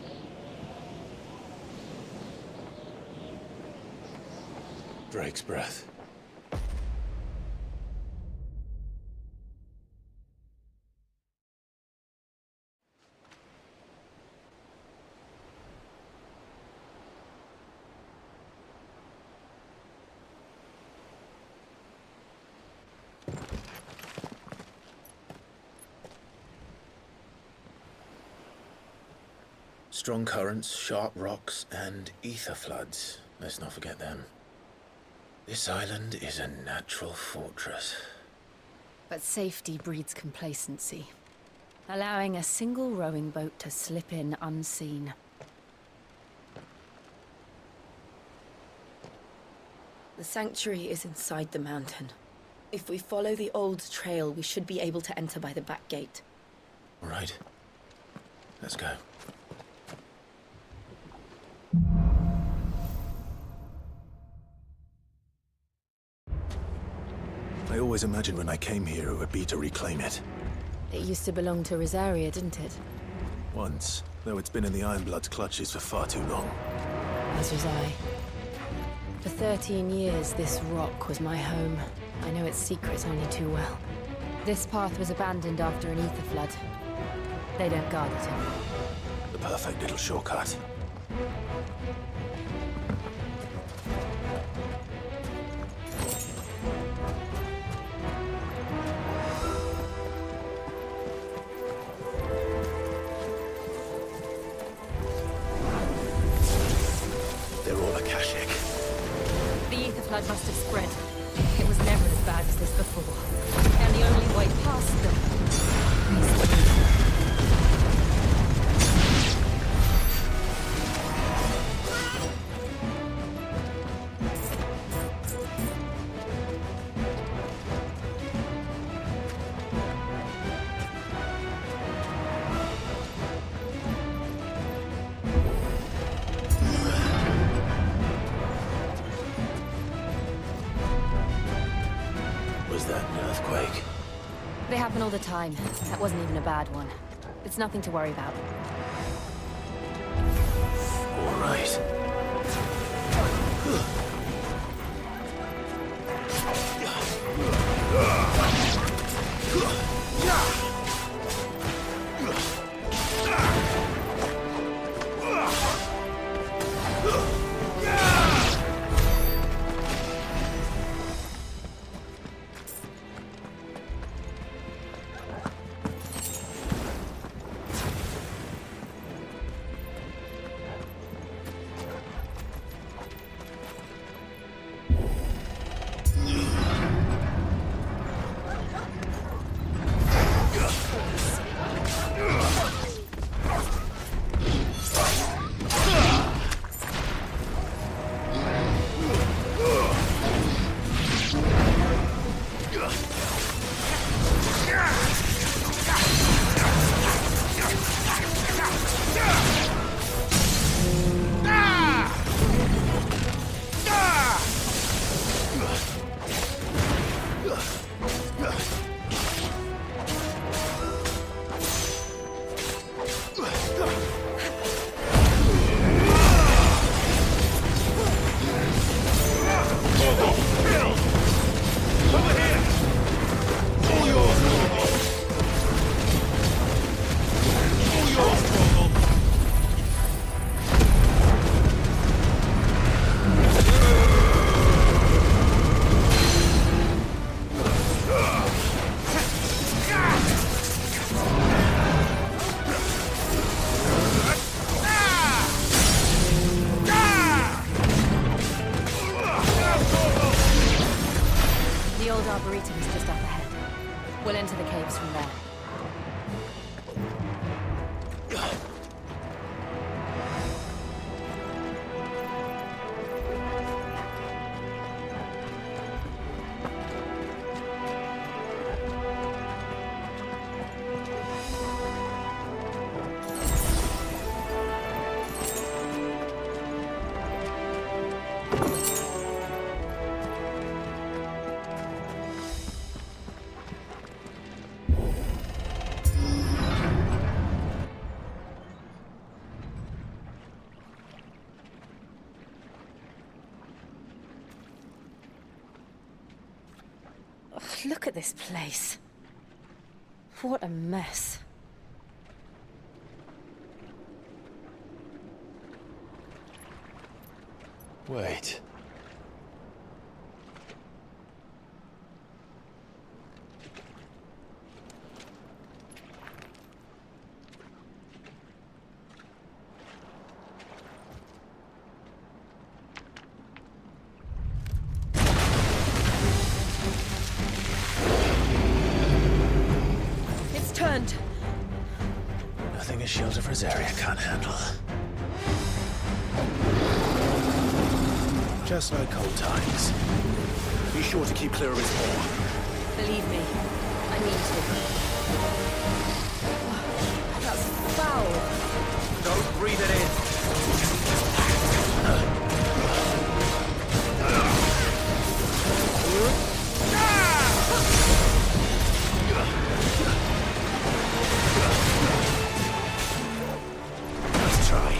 Drake's breath. Strong currents, sharp rocks, and ether floods. Let's not forget them. This island is a natural fortress. But safety breeds complacency. Allowing a single rowing boat to slip in unseen. The sanctuary is inside the mountain. If we follow the old trail, we should be able to enter by the back gate. All right. Let's go. I always imagined when I came here it would be to reclaim it. It used to belong to Rosaria, didn't it? Once, though it's been in the Ironblood's clutches for far too long. As was I. For 13 years, this rock was my home. I know its secrets only too well. This path was abandoned after an ether flood. They don't guard it anymore. The perfect little shortcut. Flood must have spread. It was never as bad as this before. And the only way past them is through. They happen all the time. That wasn't even a bad one. It's nothing to worry about. All right. The old Arboretum is just up ahead. We'll enter the caves from there. Ugh, look at this place. What a mess. Wait. It's turned. Nothing a shield of Rosaria can't handle. Just like old times. Be sure to keep clear of his paw. Believe me, I mean to. That's foul. Don't breathe it in. Let's try.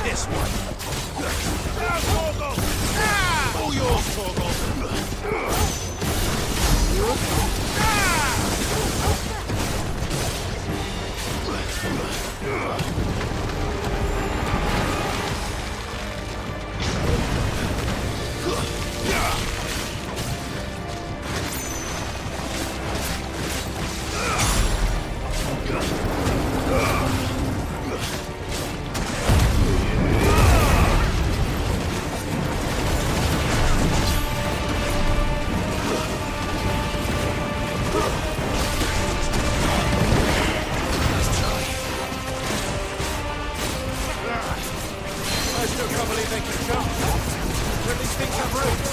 This one. All yours, Torgal. I still can't believe they can jump. Or at least things have roots.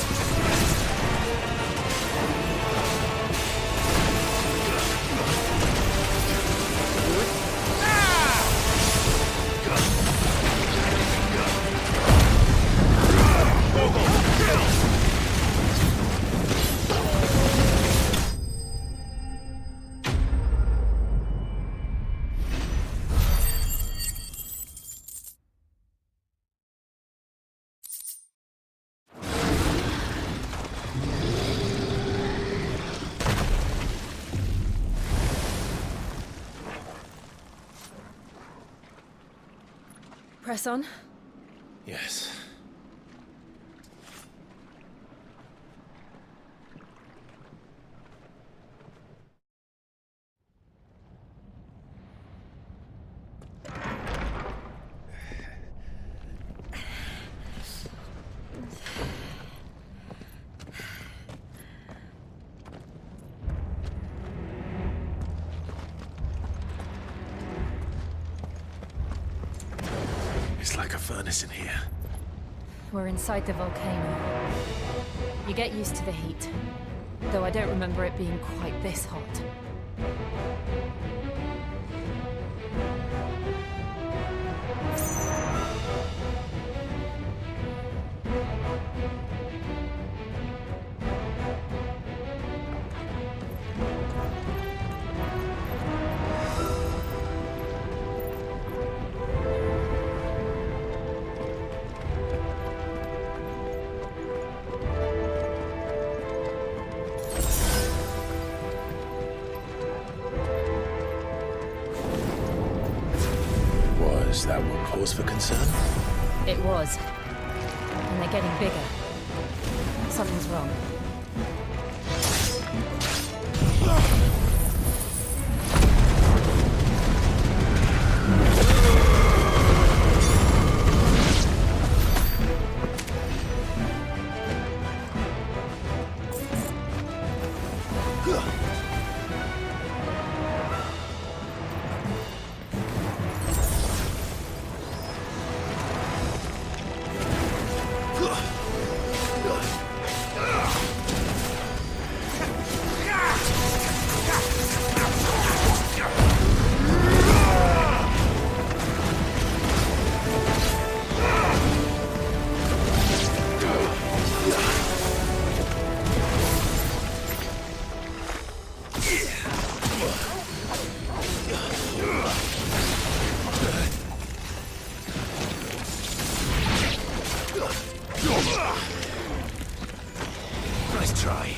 Press on. Yes. furnace in here. We're inside the volcano. You get used to the heat, though I don't remember it being quite this hot. Was that what cause for concern? It was. And they're getting bigger. Something's wrong. Nice try.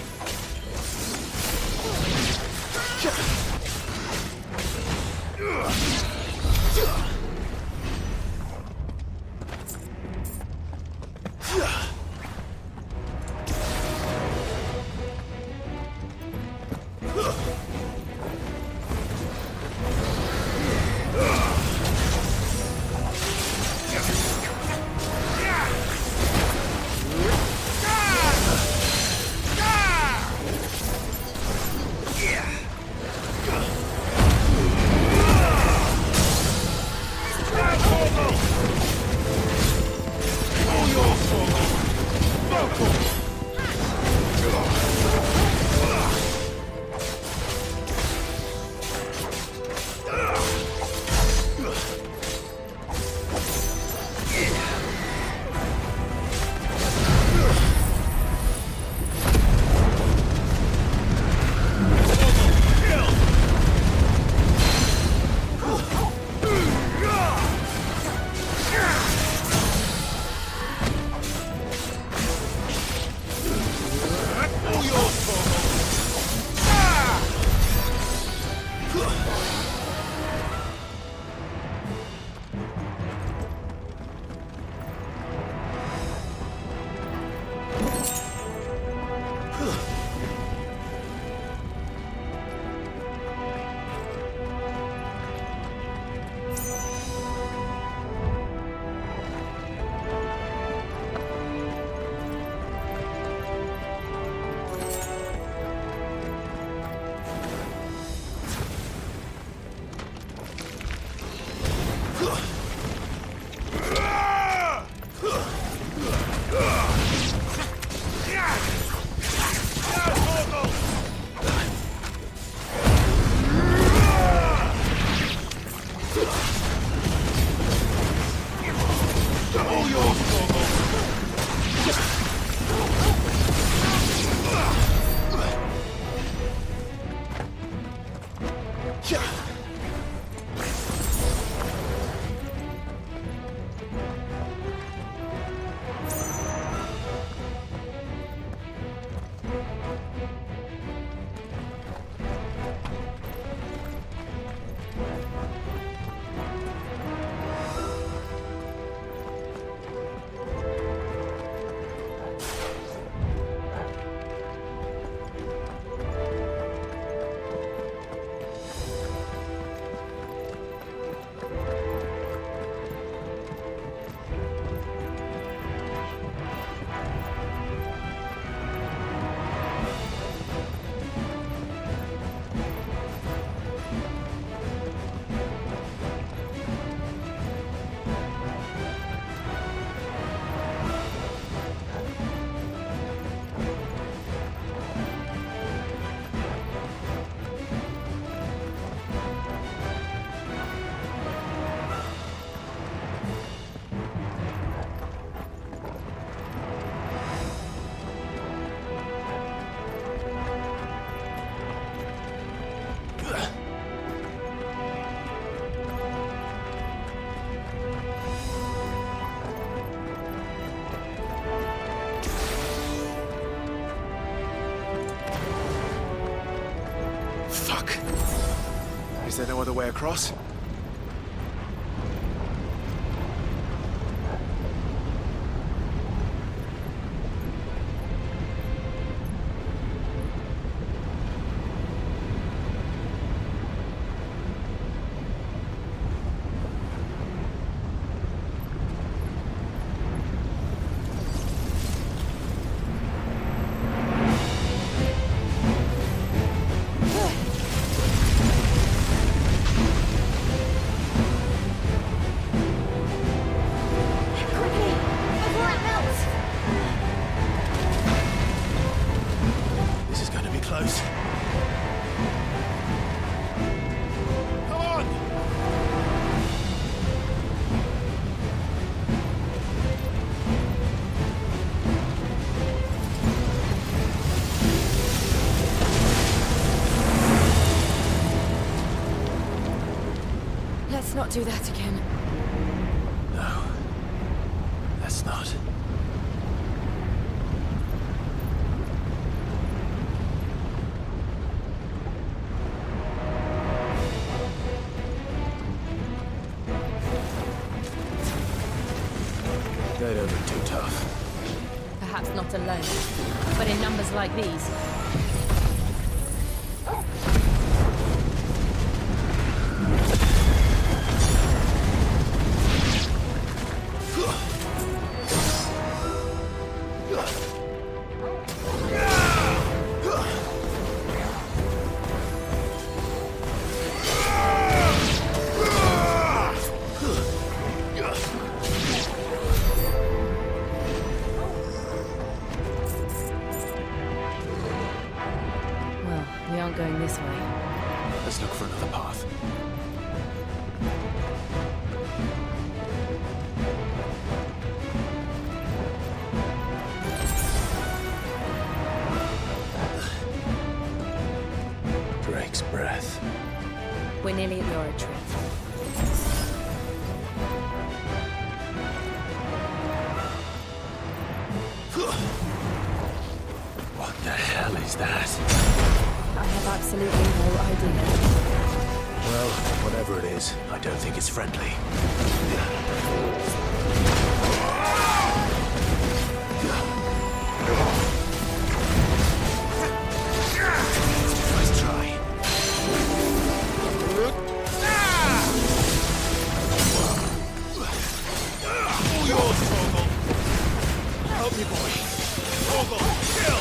Is there no other way across? Let's not do that again. No. Let's not. They don't look too tough. Perhaps not alone, but in numbers like these. We aren't going this way. Let's look for another path. Drake's breath. We're nearly at the oratory. What the hell is that? I have absolutely no idea. Well, whatever it is, I don't think it's friendly. Nice try. All yours, Torgal. Help me, boy. Torgal, kill!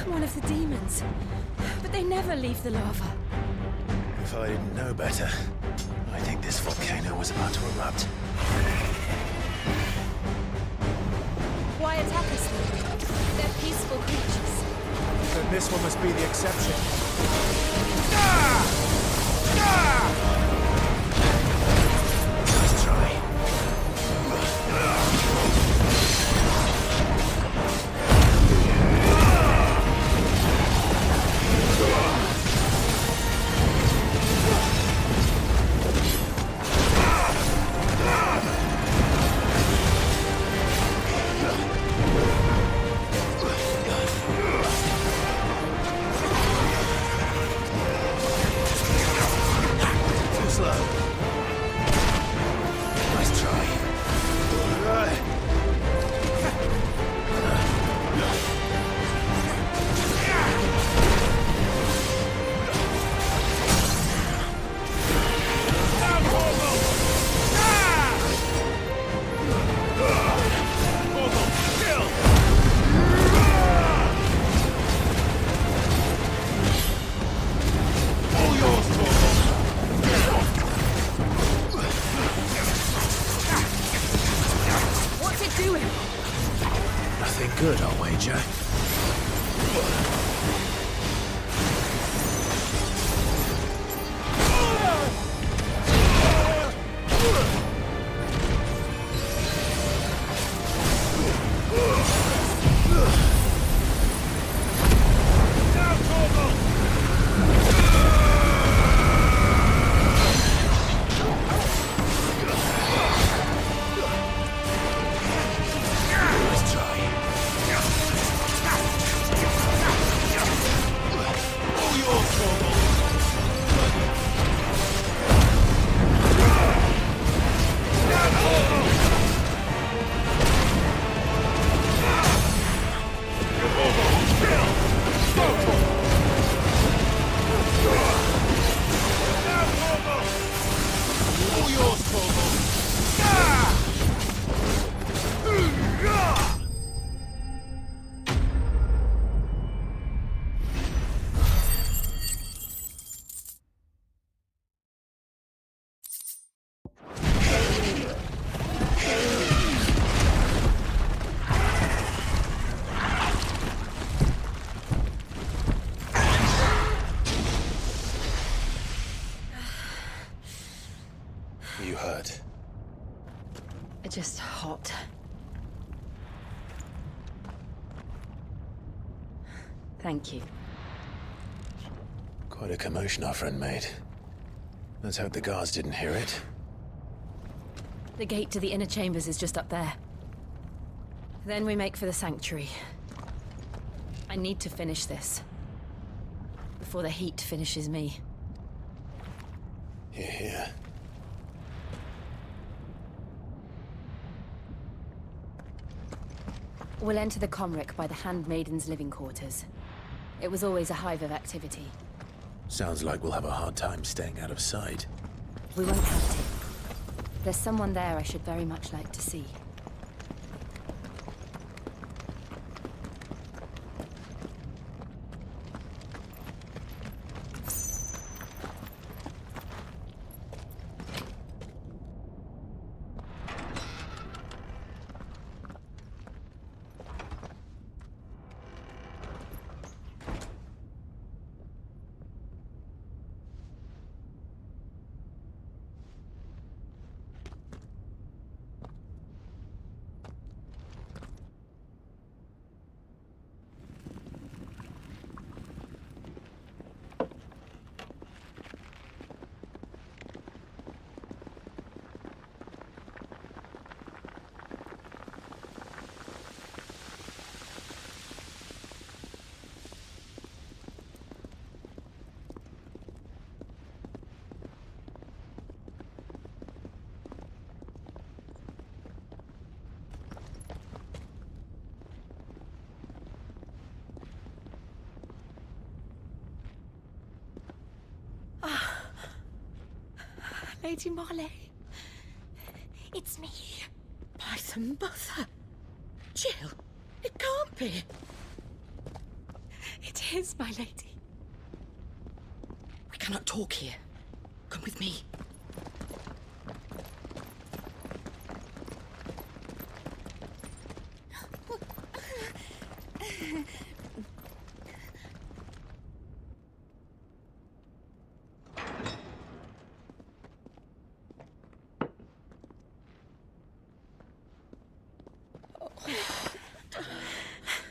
One of the demons. But they never leave the lava. If I didn't know better, I think this volcano was about to erupt. Why attack us then? They're peaceful creatures. Then this one must be the exception. Nice try. Just hot. Thank you. Quite a commotion our friend made. Let's hope the guards didn't hear it. The gate to the inner chambers is just up there. Then we make for the sanctuary. I need to finish this. Before the heat finishes me. Hear, hear. We'll enter the Comric by the Handmaiden's living quarters. It was always a hive of activity. Sounds like we'll have a hard time staying out of sight. We won't have to. There's someone there I should very much like to see. Lady Marley. It's me. By the mother. Jill, it can't be. It is, my lady. We cannot talk here. Come with me.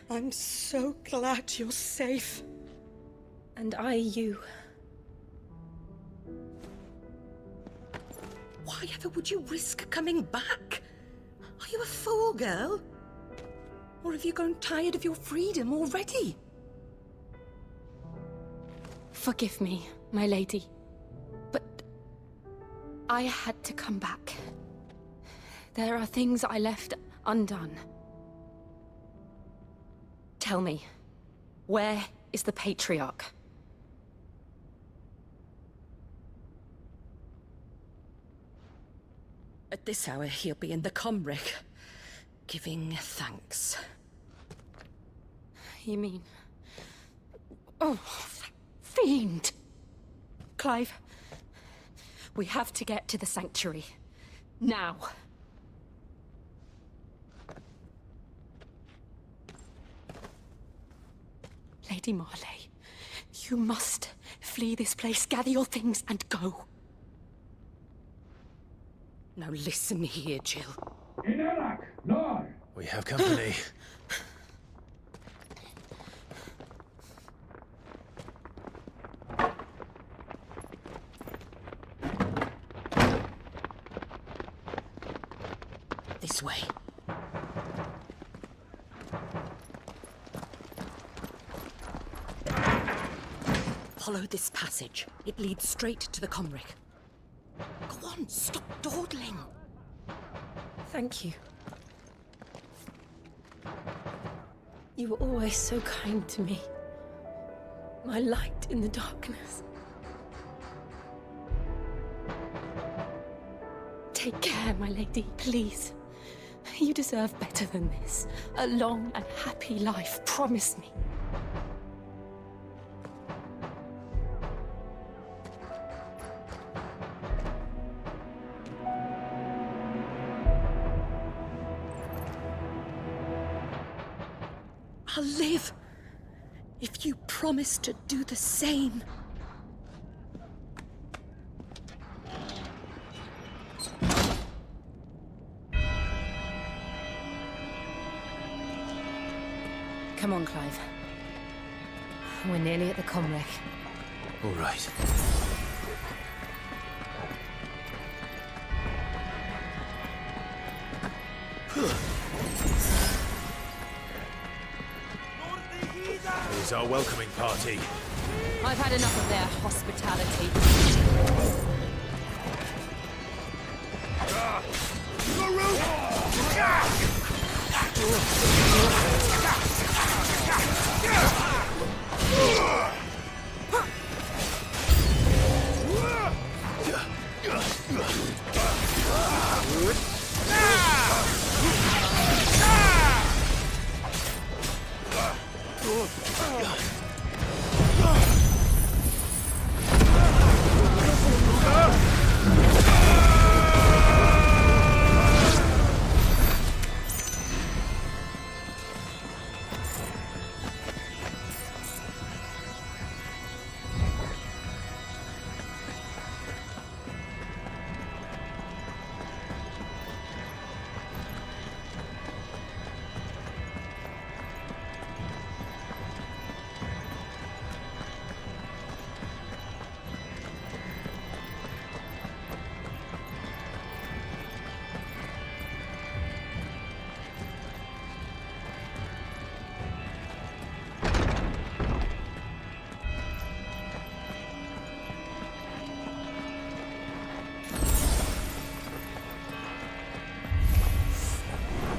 I'm so glad you're safe. And you. Why ever would you risk coming back? Are you a fool, girl? Or have you grown tired of your freedom already? Forgive me, my lady. But I had to come back. There are things I left undone. Tell me, where is the Patriarch? At this hour, he'll be in the Comric, giving thanks. You mean... Oh, fiend! Clive, we have to get to the sanctuary. Now. Lady Marley, you must flee this place, gather your things, and go. Now listen here, Jill. We have company. This way. Follow this passage. It leads straight to the Comric. Go on, stop dawdling. Thank you. You were always so kind to me. My light in the darkness. Take care, my lady, please. You deserve better than this. A long and happy life, promise me. I'll live if you promise to do the same. We're nearly at the comwreck. All right. Here's our welcoming party. I've had enough of their hospitality.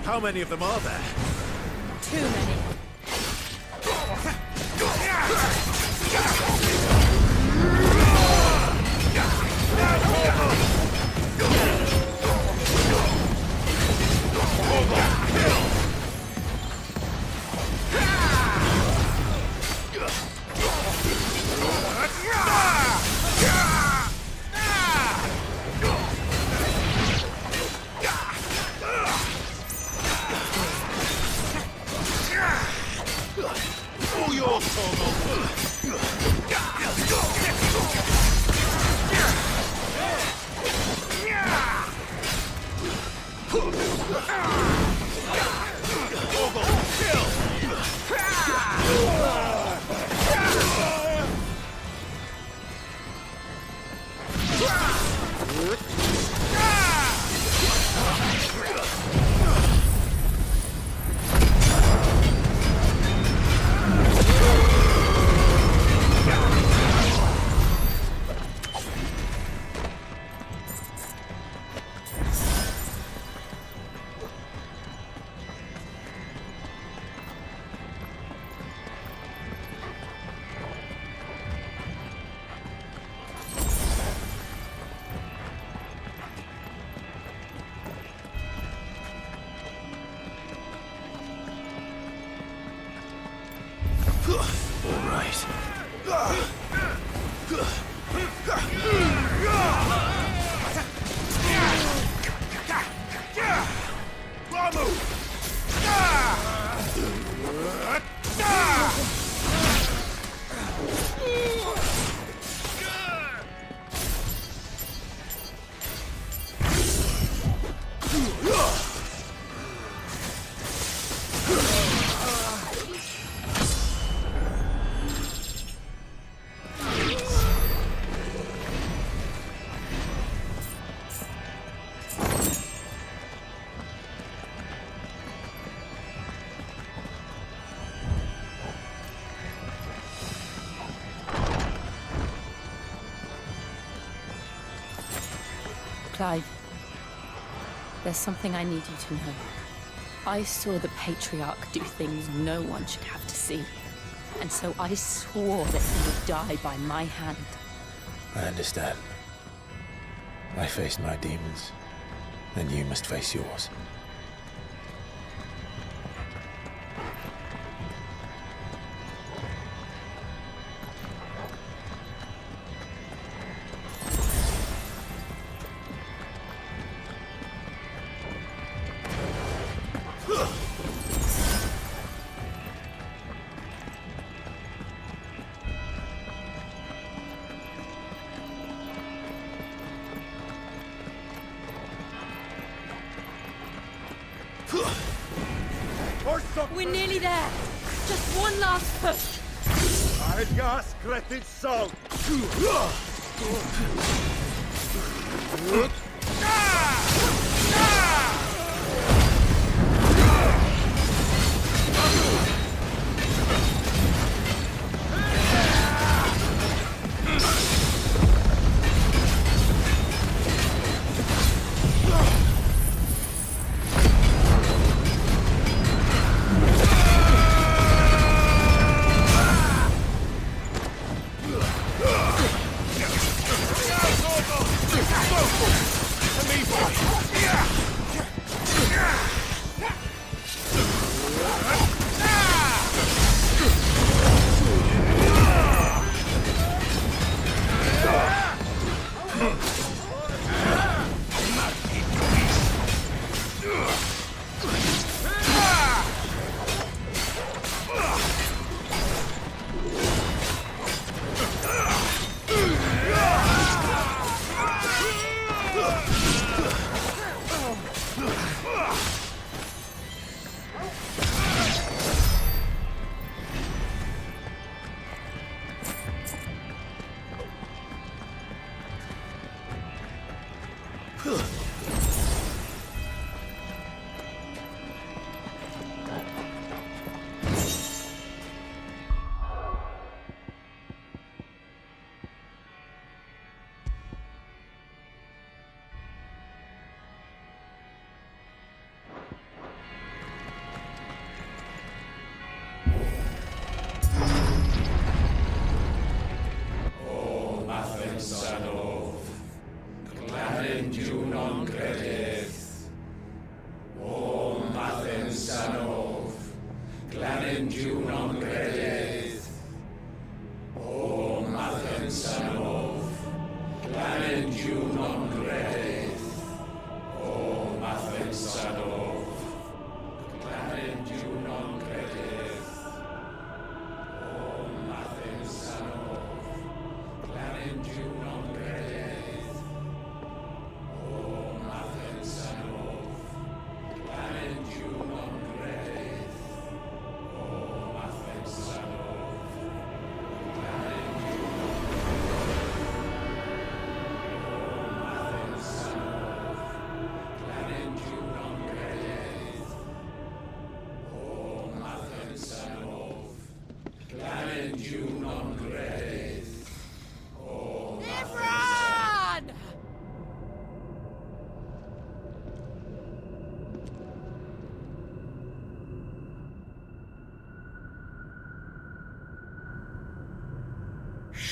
How many of them are there? Too many. All right. Clive, there's something I need you to know. I saw the Patriarch do things no one should have to see. And so I swore that he would die by my hand. I understand. I faced my demons, and you must face yours. We're nearly there. Just one last push. A gas cretted song!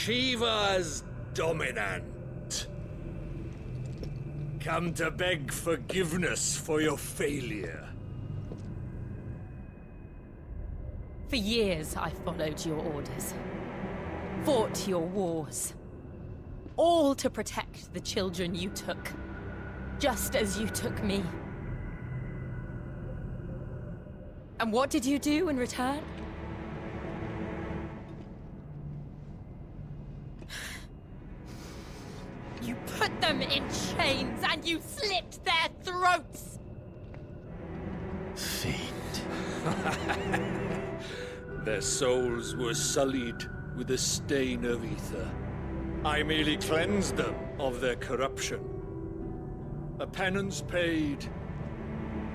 Shiva's dominant. Come to beg forgiveness for your failure. For years, I followed your orders. Fought your wars. All to protect the children you took. Just as you took me. And what did you do in return? You put them in chains and you slit their throats! Their souls were sullied with the stain of ether. I merely cleansed them of their corruption. A penance paid,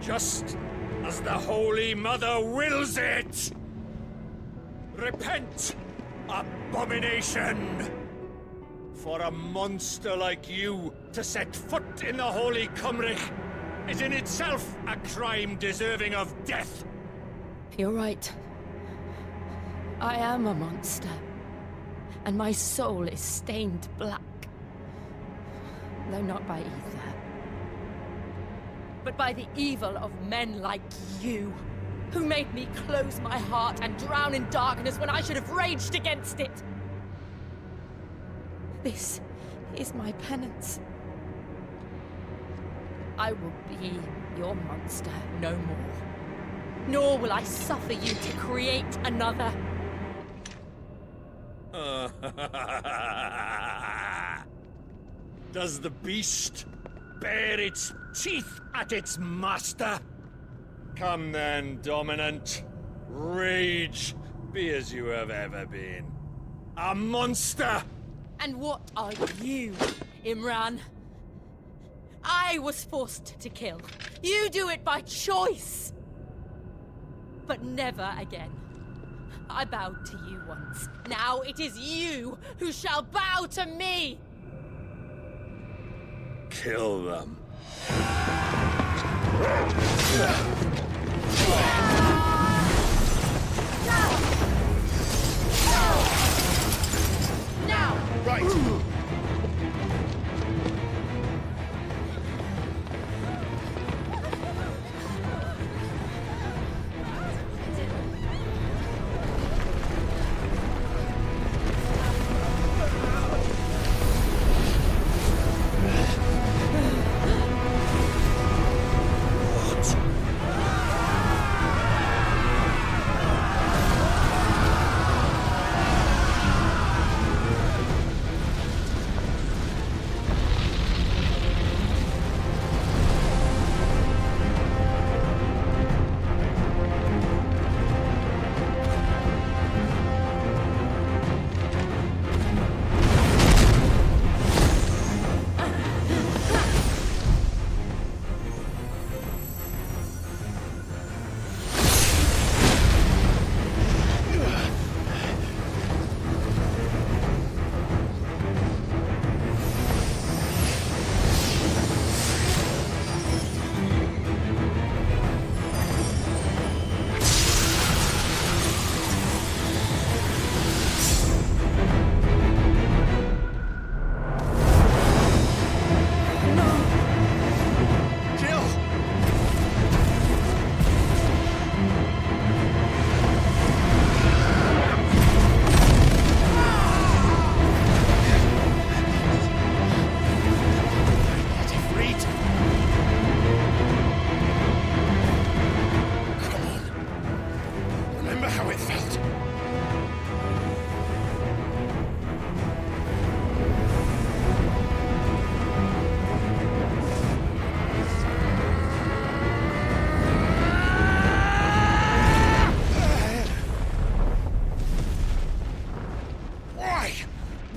just as the Holy Mother wills it! Repent, abomination! For a monster like you to set foot in the Holy Cymric is in itself a crime deserving of death. You're right. I am a monster. And my soul is stained black. Though not by ether. But by the evil of men like you, who made me close my heart and drown in darkness when I should have raged against it. This is my penance. I will be your monster no more. Nor will I suffer you to create another. Does the beast bare its teeth at its master? Come then, Dominant. Rage, be as you have ever been. A monster! And what are you, Imran? I was forced to kill. You do it by choice. But never again. I bowed to you once. Now it is you who shall bow to me! Kill them. Now! Right!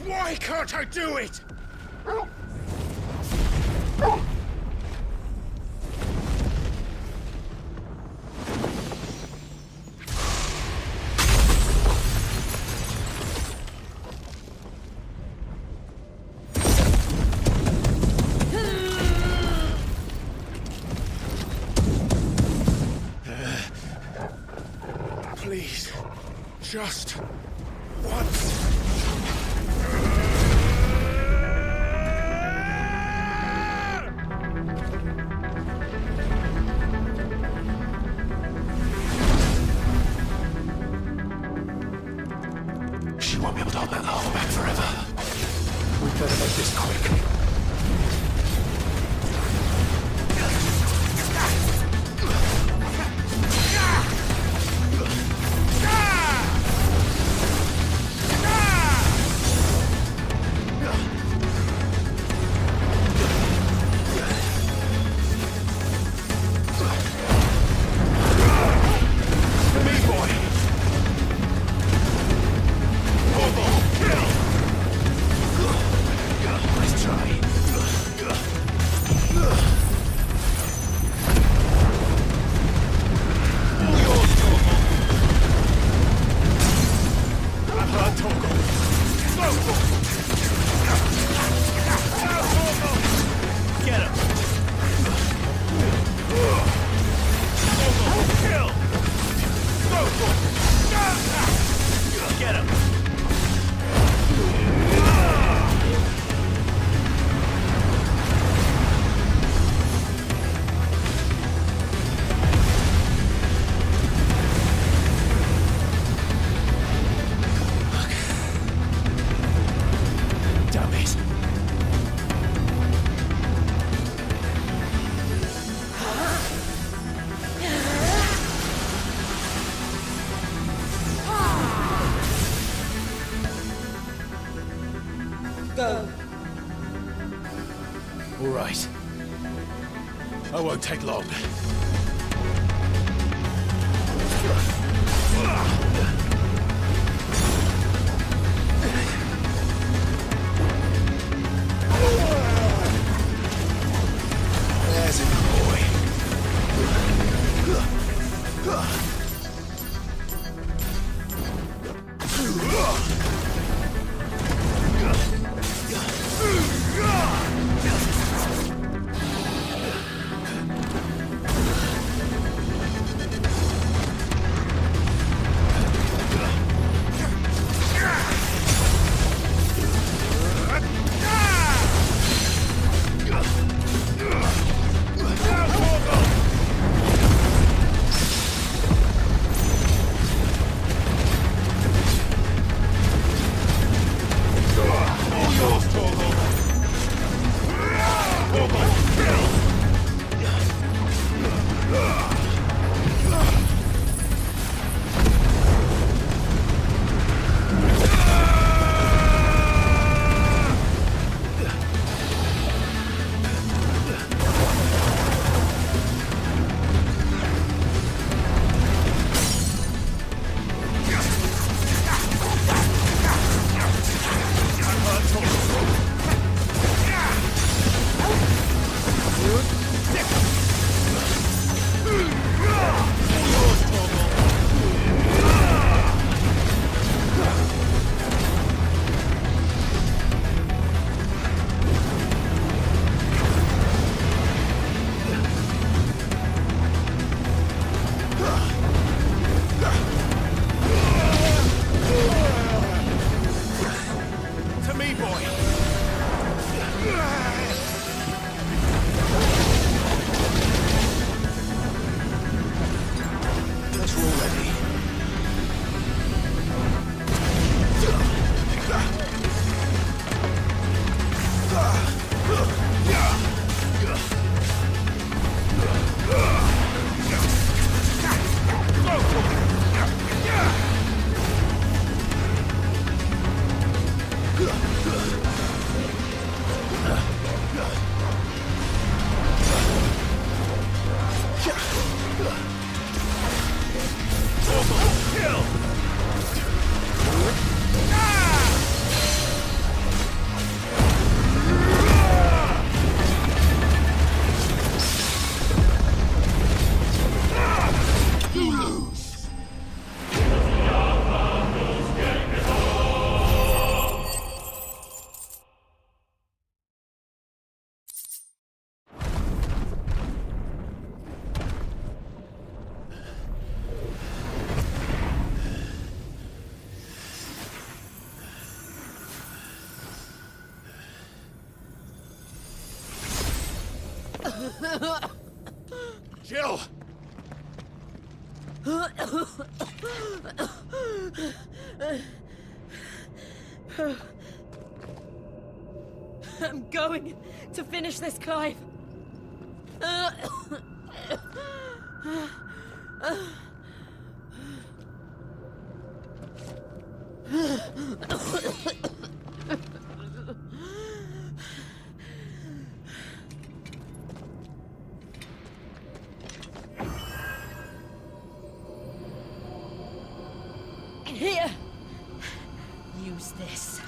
Why can't I do it? Please, just once. She won't be able to hold that armor back forever. We better make this quick. All right. I won't take long. Jill! I'm going to finish this, Clive. Here. Use this.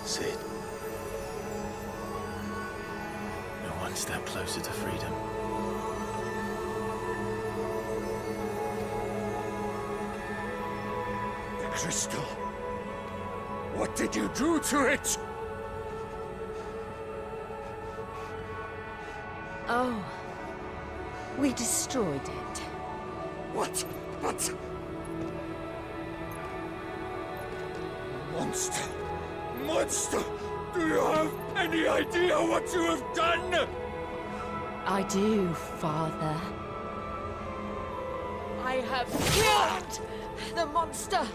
Sid. You're one step closer to freedom. The crystal. What did you do to it? Oh. We destroyed it. What? But... Monster! Monster! you have any idea what you have done? I do, Father. I have killed the monster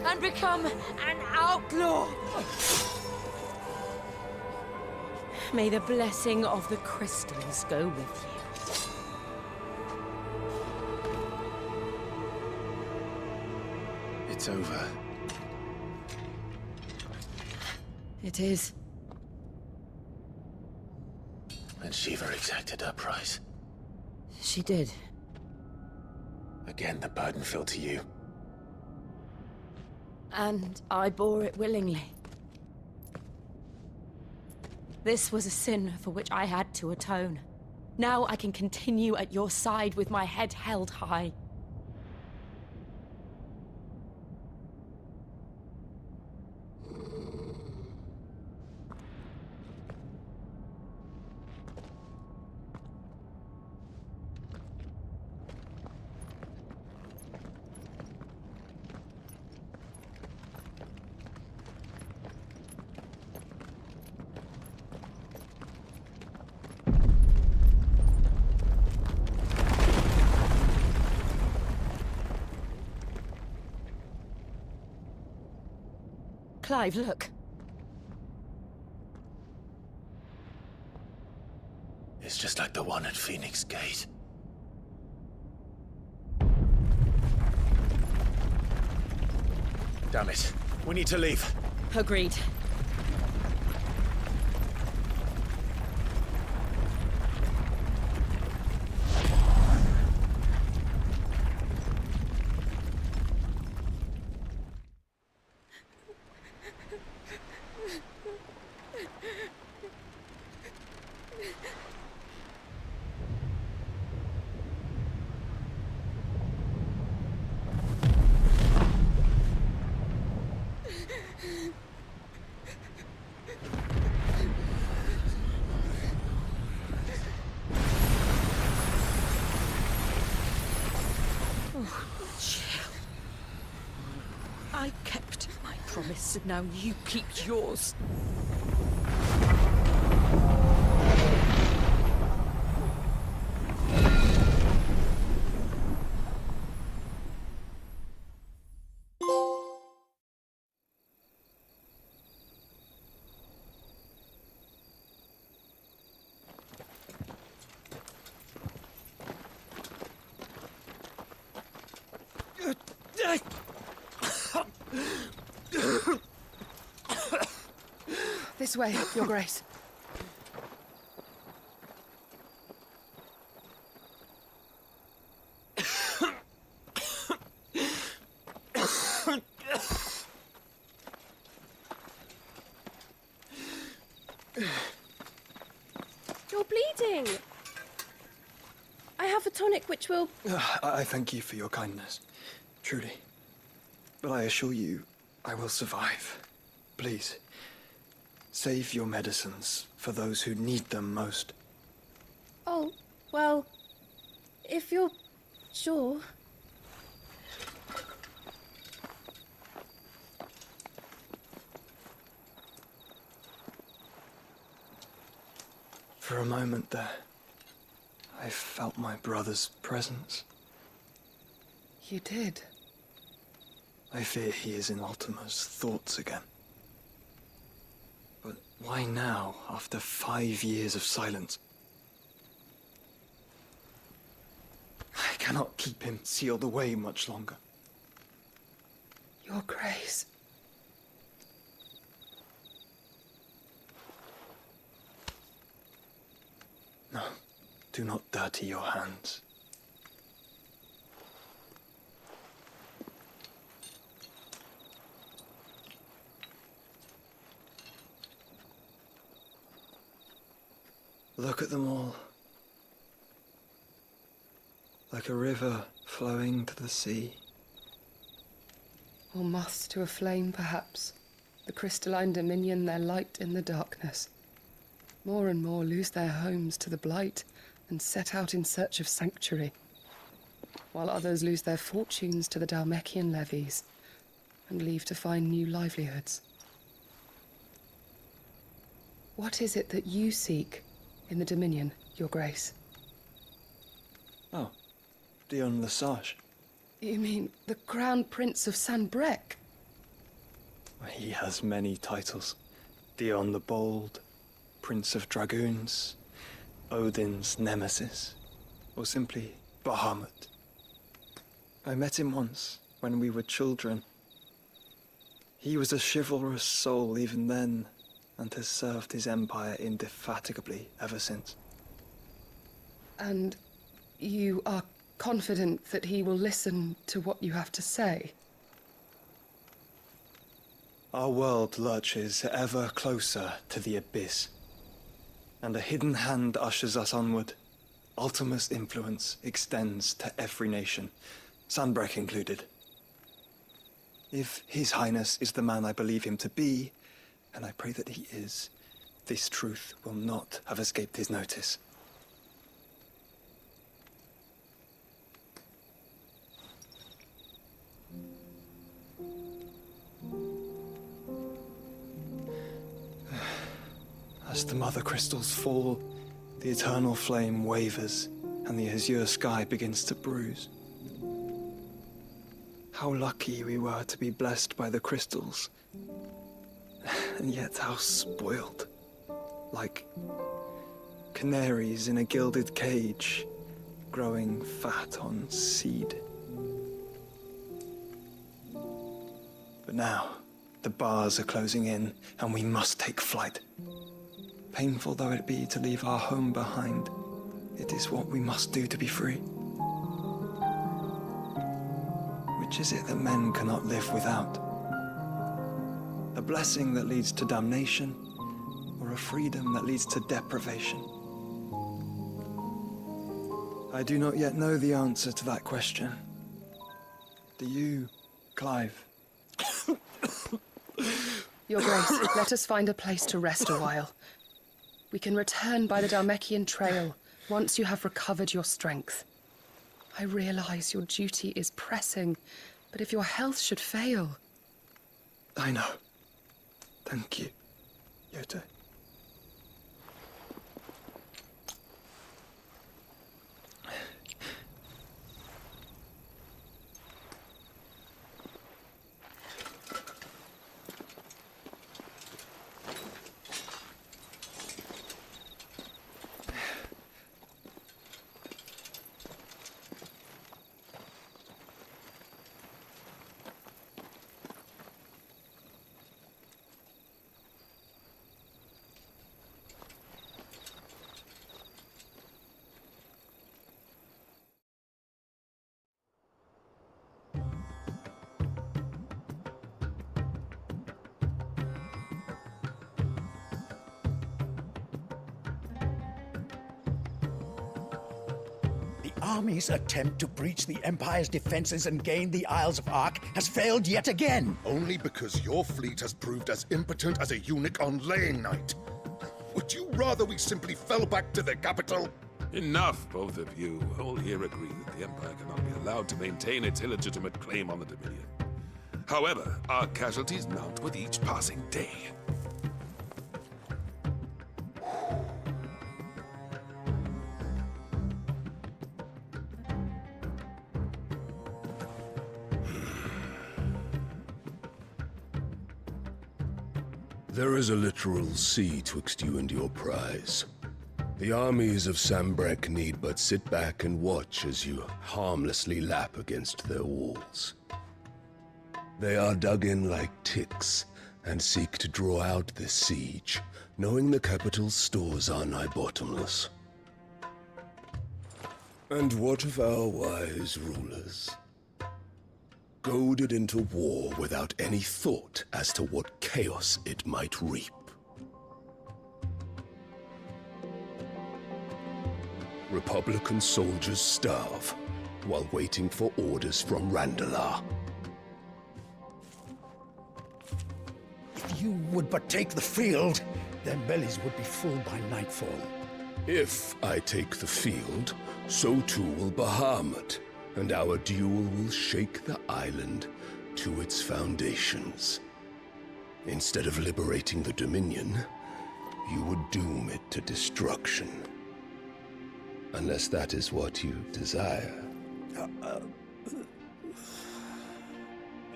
and become an outlaw. May the blessing of the crystals go with you. It's over. It is. And Shiva exacted her price. She did. Again, the burden fell to you. And I bore it willingly. This was a sin for which I had to atone. Now I can continue at your side with my head held high. Clive, look. It's just like the one at Phoenix Gate. Damn it. We need to leave. Agreed. I kept my promise, and now you keep yours. This way, Your Grace. You're bleeding. I have a tonic which will... I thank you for your kindness, truly. But I assure you, I will survive. Please, save your medicines for those who need them most. Oh, well, if you're sure. For a moment there, I felt my brother's presence. You did? I fear he is in Ultima's thoughts again. But why now, after 5 years of silence? I cannot keep him sealed away much longer. Your Grace. No, do not dirty your hands. Look at them all. Like a river flowing to the sea. Or moths to a flame, perhaps. The crystalline dominion their light in the darkness. More and more lose their homes to the blight and set out in search of sanctuary, while others lose their fortunes to the Dalmekian levies and leave to find new livelihoods. What is it that you seek in the Dominion, Your Grace? Oh, Dion Lesage. You mean the Crown Prince of Sanbreque? He has many titles. Dion the Bold, Prince of Dragoons, Odin's Nemesis, or simply Bahamut. I met him once, when we were children. He was a chivalrous soul even then, and has served his empire indefatigably ever since. And you are confident that he will listen to what you have to say? Our world lurches ever closer to the abyss, and a hidden hand ushers us onward. Ultima's influence extends to every nation, Sanbreque included. If His Highness is the man I believe him to be, and I pray that he is, this truth will not have escaped his notice. As the mother crystals fall, the eternal flame wavers, and the azure sky begins to bruise. How lucky we were to be blessed by the crystals, and yet how spoiled. Like canaries in a gilded cage, growing fat on seed. But now, the bars are closing in, and we must take flight. Painful though it be to leave our home behind, it is what we must do to be free. Which is it that men cannot live without? A blessing that leads to damnation, or a freedom that leads to deprivation? I do not yet know the answer to that question. Do you, Clive? Your Grace, let us find a place to rest a while. We can return by the Dalmekian trail once you have recovered your strength. I realize your duty is pressing, but if your health should fail... I know. Thank you, Yote. Army's attempt to breach the Empire's defenses and gain the Isles of Ark has failed yet again. Only because your fleet has proved as impotent as a eunuch on laying night. Would you rather we simply fell back to the capital? Enough, both of you. All here agree that the Empire cannot be allowed to maintain its illegitimate claim on the Dominion. However, our casualties mount with each passing day. There is a literal sea twixt you and your prize. The armies of Sanbreque need but sit back and watch as you harmlessly lap against their walls. They are dug in like ticks and seek to draw out this siege, knowing the capital's stores are nigh bottomless. And what of our wise rulers? Goaded into war without any thought as to what chaos it might reap. Republican soldiers starve while waiting for orders from Randalar. If you would but take the field, their bellies would be full by nightfall. If I take the field, so too will Bahamut, and our duel will shake the island to its foundations. Instead of liberating the Dominion, you would doom it to destruction. Unless that is what you desire.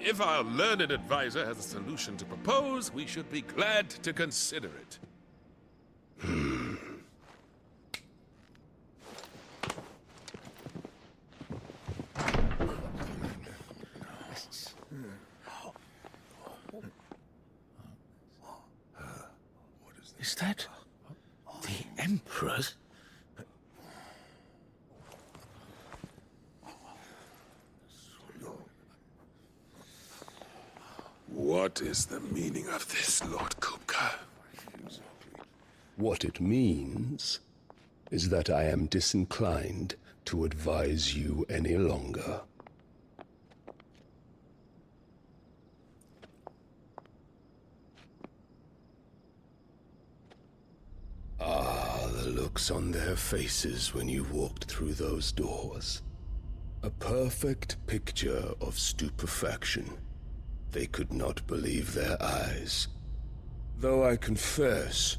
If our learned advisor has a solution to propose, we should be glad to consider it. Is that the Emperor's? What is the meaning of this, Lord Kupka? What it means is that I am disinclined to advise you any longer. Ah, the looks on their faces when you walked through those doors. A perfect picture of stupefaction. They could not believe their eyes. Though I confess,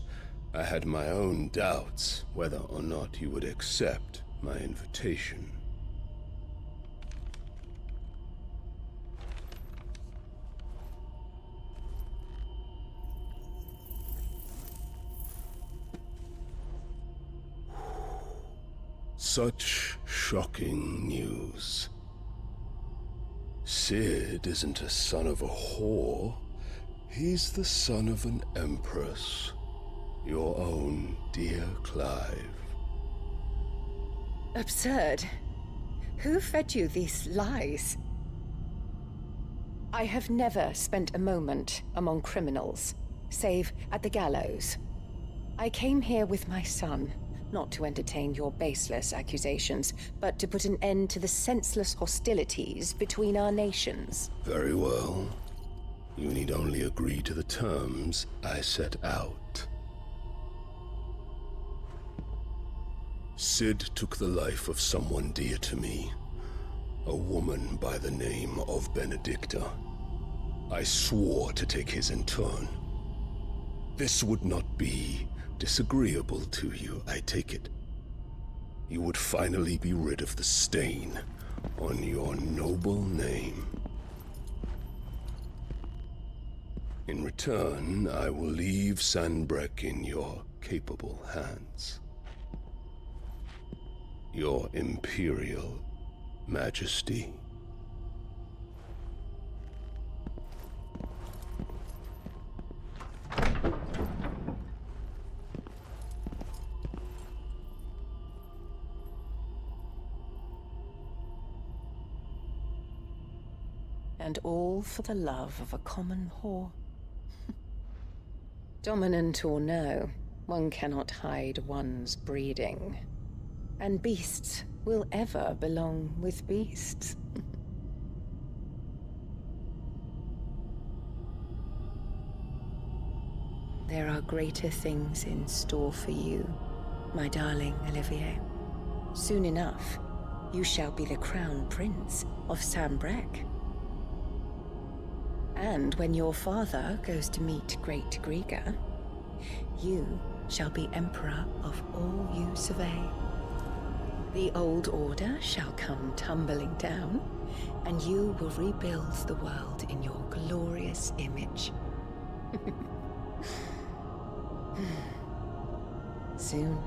I had my own doubts whether or not you would accept my invitation. Such shocking news. Sid isn't a son of a whore. He's the son of an empress. Your own dear Clive. Absurd. Who fed you these lies? I have never spent a moment among criminals, save at the gallows. I came here with my son, not to entertain your baseless accusations, but to put an end to the senseless hostilities between our nations. Very well. You need only agree to the terms I set out. Sid took the life of someone dear to me, a woman by the name of Benedicta. I swore to take his in turn. This would not be disagreeable to you, I take it. You would finally be rid of the stain on your noble name. In return, I will leave Sanbreque in your capable hands. Your Imperial Majesty. And all for the love of a common whore. Dominant or no, one cannot hide one's breeding. And beasts will ever belong with beasts. There are greater things in store for you, my darling Olivier. Soon enough, you shall be the crown prince of Sanbreque. And when your father goes to meet Great Griga, you shall be emperor of all you survey. The old order shall come tumbling down, and you will rebuild the world in your glorious image. Soon.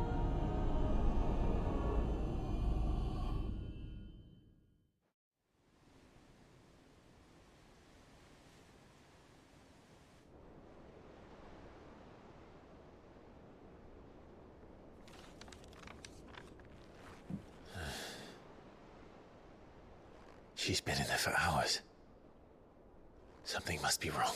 She's been in there for hours. Something must be wrong.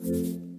you.